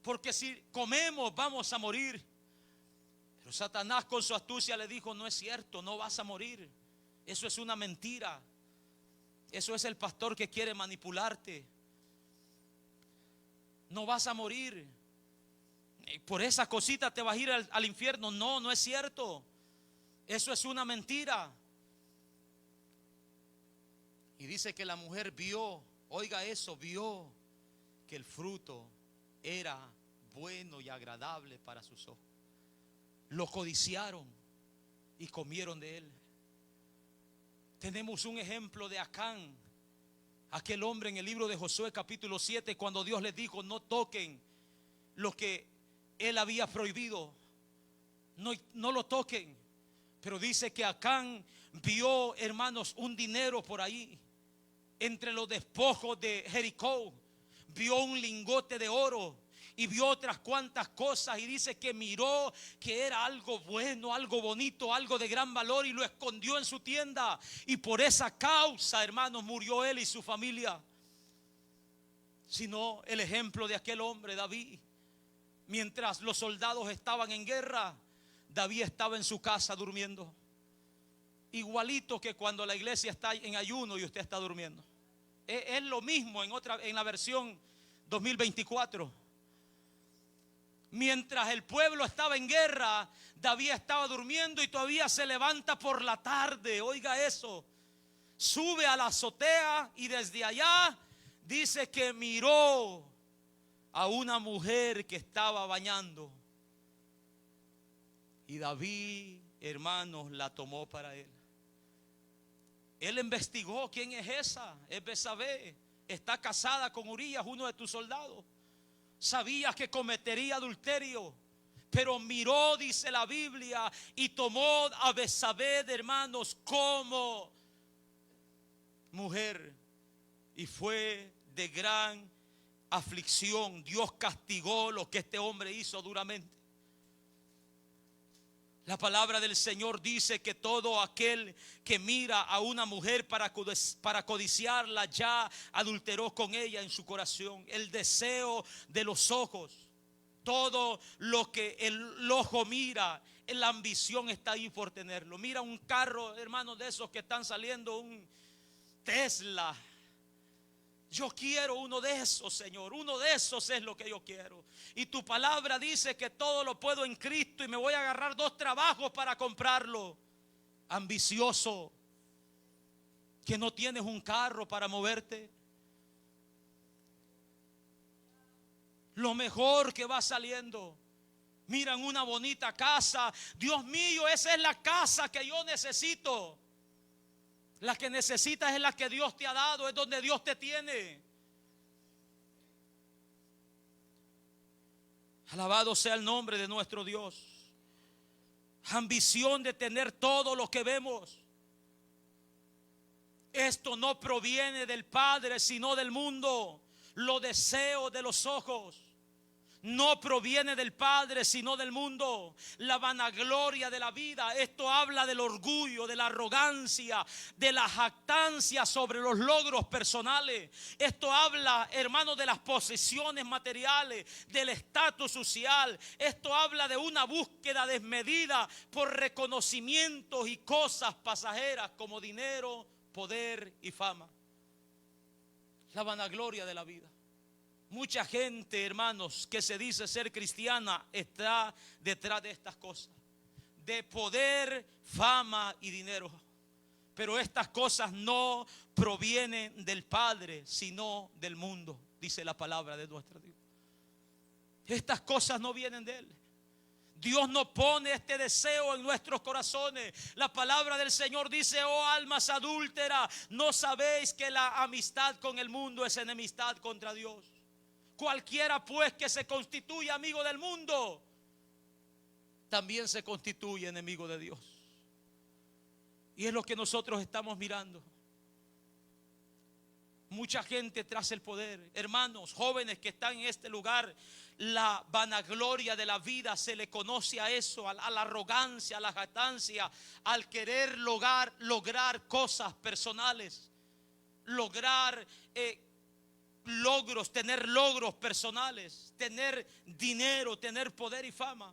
porque si comemos vamos a morir. Pero Satanás con su astucia le dijo, no es cierto, no vas a morir, eso es una mentira, eso es el pastor que quiere manipularte, no vas a morir, por esa cosita te vas a ir al infierno. No, no es cierto. Eso es una mentira. Y dice que la mujer vio, oiga eso, vio que el fruto era bueno y agradable para sus ojos. Lo codiciaron y comieron de él. Tenemos un ejemplo de Acán, aquel hombre en el libro de Josué capítulo 7, cuando Dios les dijo, no toquen lo que él había prohibido, no lo toquen. Pero dice que Acán vio, hermanos, un dinero por ahí, entre los despojos de Jericó, vio un lingote de oro y vio otras cuantas cosas, y dice que miró que era algo bueno, algo bonito, algo de gran valor, y lo escondió en su tienda, y por esa causa, hermanos, murió él y su familia. Sino el ejemplo de aquel hombre, David, mientras los soldados estaban en guerra, David estaba en su casa durmiendo. Igualito que cuando la iglesia está en ayuno y usted está durmiendo. Es lo mismo en la versión 2024. Mientras el pueblo estaba en guerra, David estaba durmiendo y todavía se levanta por la tarde. Oiga eso. Sube a la azotea y desde allá dice que miró a una mujer que estaba bañando. Y David, hermanos, la tomó para él. Él investigó quién es esa. Es Betsabé. Está casada con Urías, uno de tus soldados. Sabía que cometería adulterio, pero miró, dice la Biblia, y tomó a Betsabé, hermanos, como mujer. Y fue de gran aflicción. Dios castigó lo que este hombre hizo duramente. La palabra del Señor dice que todo aquel que mira a una mujer para codiciarla ya adulteró con ella en su corazón. El deseo de los ojos, todo lo que el ojo mira, la ambición está ahí por tenerlo. Mira un carro, hermanos, de esos que están saliendo, un Tesla. Yo quiero uno de esos, Señor. Uno de esos es lo que yo quiero. Y tu palabra dice que todo lo puedo en Cristo, y me voy a agarrar 2 trabajos para comprarlo. Ambicioso, que no tienes un carro para moverte. Lo mejor que va saliendo. Miran una bonita casa. Dios mío, esa es la casa que yo necesito. La que necesitas es la que Dios te ha dado, es donde Dios te tiene. Alabado sea el nombre de nuestro Dios. Ambición de tener todo lo que vemos. Esto no proviene del Padre, sino del mundo. Los deseos de los ojos no proviene del Padre, sino del mundo. La vanagloria de la vida, esto habla del orgullo, de la arrogancia, de la jactancia sobre los logros personales. Esto habla, hermano, de las posesiones materiales, del estatus social. Esto habla de una búsqueda desmedida por reconocimientos y cosas pasajeras como dinero, poder y fama. La vanagloria de la vida. Mucha gente, hermanos, que se dice ser cristiana está detrás de estas cosas, de poder, fama y dinero. Pero estas cosas no provienen del Padre, sino del mundo, dice la palabra de nuestro Dios. Estas cosas no vienen de Él. Dios no pone este deseo en nuestros corazones. La palabra del Señor dice: oh almas adúlteras, ¿no sabéis que la amistad con el mundo es enemistad contra Dios? Cualquiera pues que se constituye amigo del mundo, también se constituye enemigo de Dios. Y es lo que nosotros estamos mirando. Mucha gente tras el poder. Hermanos, jóvenes que están en este lugar, la vanagloria de la vida se le conoce a eso, a la arrogancia, a la jactancia, al querer lograr cosas personales, lograr logros, tener logros personales, tener dinero, tener poder y fama.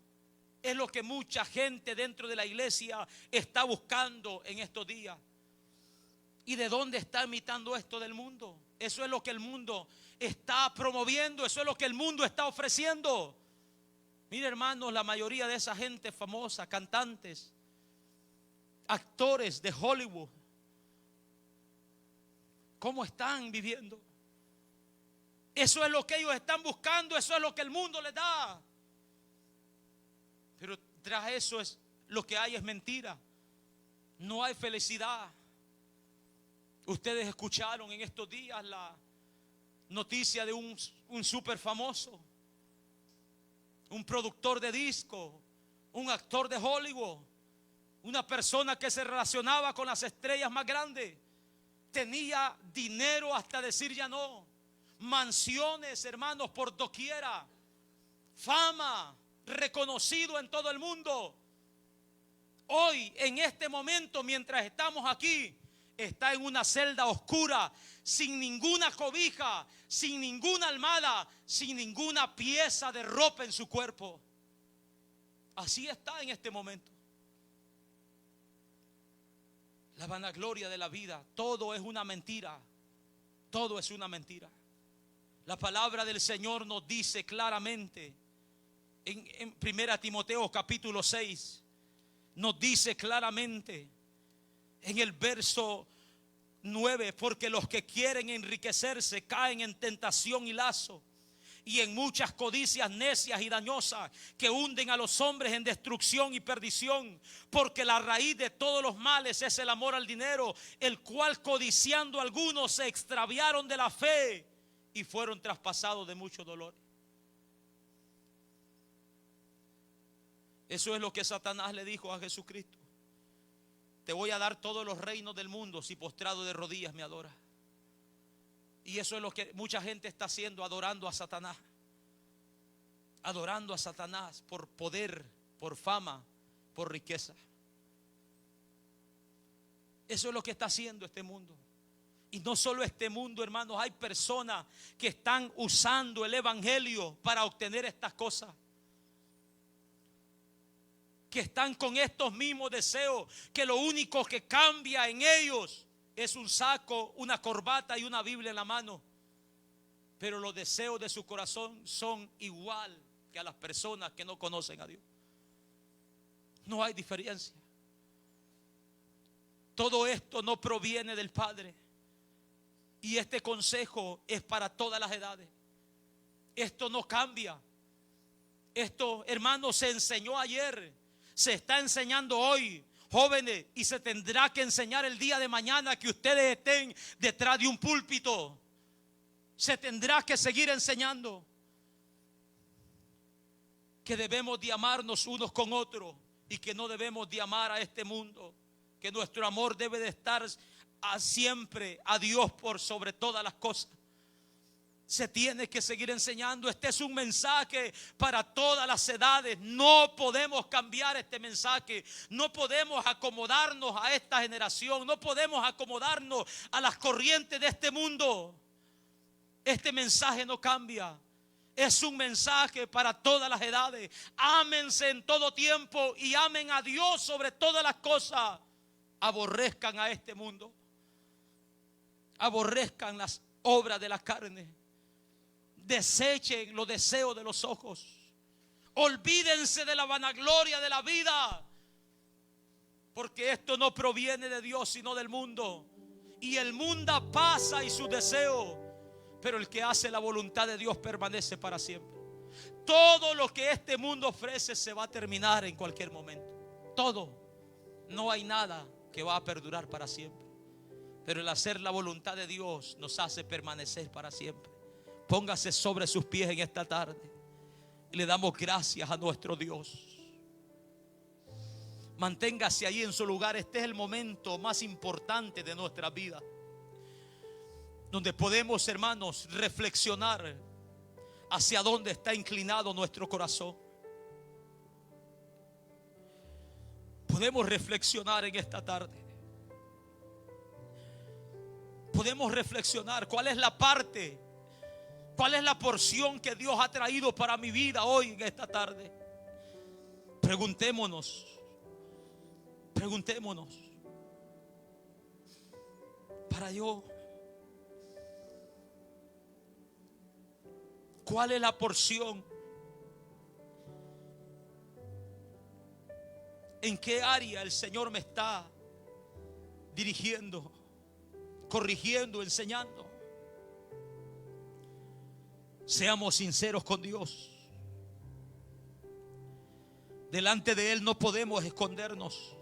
Es lo que mucha gente dentro de la iglesia está buscando en estos días. ¿Y de dónde está imitando esto del mundo? Eso es lo que el mundo está promoviendo, eso es lo que el mundo está ofreciendo. Mire, hermanos, la mayoría de esa gente famosa, cantantes, actores de Hollywood, ¿cómo están viviendo? Eso es lo que ellos están buscando, eso es lo que el mundo les da. Pero tras eso es lo que hay es mentira. No hay felicidad. Ustedes escucharon en estos días la noticia de un súper famoso, un productor de disco, un actor de Hollywood, una persona que se relacionaba con las estrellas más grandes. Tenía dinero hasta decir ya no. Mansiones, hermanos, por doquiera. Fama, reconocido en todo el mundo. Hoy, en este momento, mientras estamos aquí, está en una celda oscura, sin ninguna cobija, sin ninguna almohada, sin ninguna pieza de ropa en su cuerpo. Así está en este momento. La vanagloria de la vida, todo es una mentira. Todo es una mentira. La palabra del Señor nos dice claramente en 1 Timoteo capítulo 6, nos dice claramente en el verso 9: porque los que quieren enriquecerse caen en tentación y lazo, y en muchas codicias necias y dañosas que hunden a los hombres en destrucción y perdición. Porque la raíz de todos los males es el amor al dinero, el cual codiciando algunos se extraviaron de la fe y fueron traspasados de mucho dolor. Eso es lo que Satanás le dijo a Jesucristo: te voy a dar todos los reinos del mundo si postrado de rodillas me adoras. Y eso es lo que mucha gente está haciendo, adorando a Satanás. Adorando a Satanás por poder, por fama, por riqueza. Eso es lo que está haciendo este mundo. Y no solo este mundo, hermanos, hay personas que están usando el evangelio para obtener estas cosas. Que están con estos mismos deseos, que lo único que cambia en ellos es un saco, una corbata y una Biblia en la mano. Pero los deseos de su corazón son igual que a las personas que no conocen a Dios. No hay diferencia. Todo esto no proviene del Padre. Y este consejo es para todas las edades. Esto no cambia. Esto, hermanos, se enseñó ayer, se está enseñando hoy. Jóvenes, y se tendrá que enseñar el día de mañana que ustedes estén detrás de un púlpito. Se tendrá que seguir enseñando que debemos de amarnos unos con otros y que no debemos de amar a este mundo, que nuestro amor debe de estar siempre a Dios por sobre todas las cosas. Se tiene que seguir enseñando. Este es un mensaje para todas las edades. No podemos cambiar este mensaje. No podemos acomodarnos a esta generación. No podemos acomodarnos a las corrientes de este mundo. Este mensaje no cambia. Es un mensaje para todas las edades. Ámense en todo tiempo y amen a Dios sobre todas las cosas. Aborrezcan a este mundo. Aborrezcan las obras de la carne. Desechen los deseos de los ojos. Olvídense de la vanagloria de la vida, porque esto no proviene de Dios sino del mundo. Y el mundo pasa y sus deseos, pero el que hace la voluntad de Dios permanece para siempre. Todo lo que este mundo ofrece se va a terminar en cualquier momento. Todo. No hay nada que va a perdurar para siempre, pero el hacer la voluntad de Dios nos hace permanecer para siempre. Póngase sobre sus pies en esta tarde y le damos gracias a nuestro Dios. Manténgase ahí en su lugar. Este es el momento más importante de nuestra vida, donde podemos, hermanos, reflexionar hacia dónde está inclinado nuestro corazón. Podemos reflexionar en esta tarde. Podemos reflexionar cuál es la parte, cuál es la porción que Dios ha traído para mi vida hoy en esta tarde. Preguntémonos. Para yo, ¿cuál es la porción? ¿En qué área el Señor me está dirigiendo, corrigiendo, enseñando? Seamos sinceros con Dios. Delante de Él no podemos escondernos.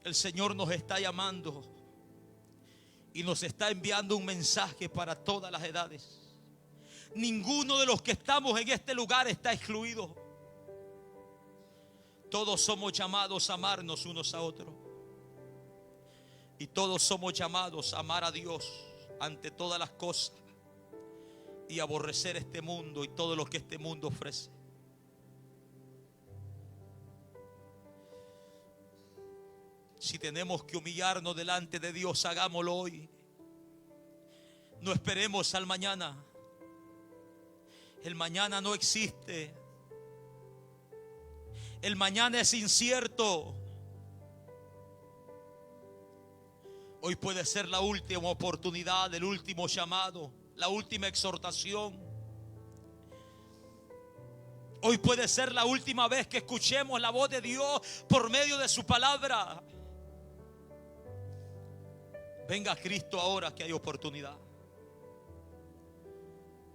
El Señor nos está llamando y nos está enviando un mensaje para todas las edades. Ninguno de los que estamos en este lugar está excluido. Todos somos llamados a amarnos unos a otros. Y todos somos llamados a amar a Dios ante todas las cosas y aborrecer este mundo y todo lo que este mundo ofrece. Si tenemos que humillarnos delante de Dios, hagámoslo hoy. No esperemos al mañana. El mañana no existe. El mañana es incierto. Hoy puede ser la última oportunidad, el último llamado, la última exhortación. Hoy puede ser la última vez que escuchemos la voz de Dios por medio de su palabra. Venga Cristo ahora que hay oportunidad.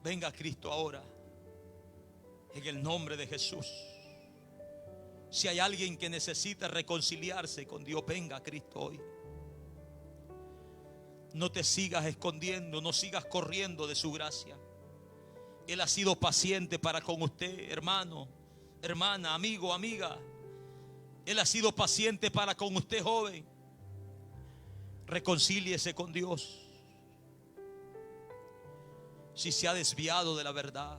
Venga Cristo ahora, en el nombre de Jesús. Si hay alguien que necesita reconciliarse con Dios, venga Cristo hoy. No te sigas escondiendo, no sigas corriendo de su gracia. Él ha sido paciente para con usted, hermano, hermana, amigo, amiga. Él ha sido paciente para con usted, joven. Reconcíliese con Dios. Si se ha desviado de la verdad,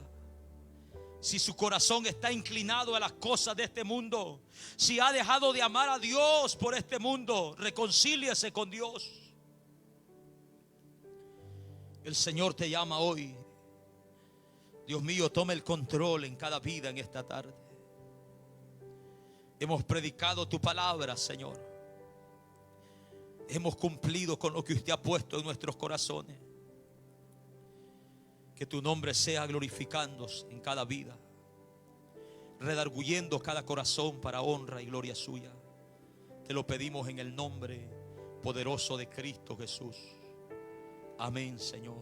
si su corazón está inclinado a las cosas de este mundo, si ha dejado de amar a Dios por este mundo, reconcíliese con Dios. El Señor te llama hoy. Dios mío, toma el control en cada vida en esta tarde. Hemos predicado tu palabra, Señor. Hemos cumplido con lo que usted ha puesto en nuestros corazones. Que tu nombre sea glorificándose en cada vida, redarguyendo cada corazón para honra y gloria suya. Te lo pedimos en el nombre poderoso de Cristo Jesús. Amén, Señor.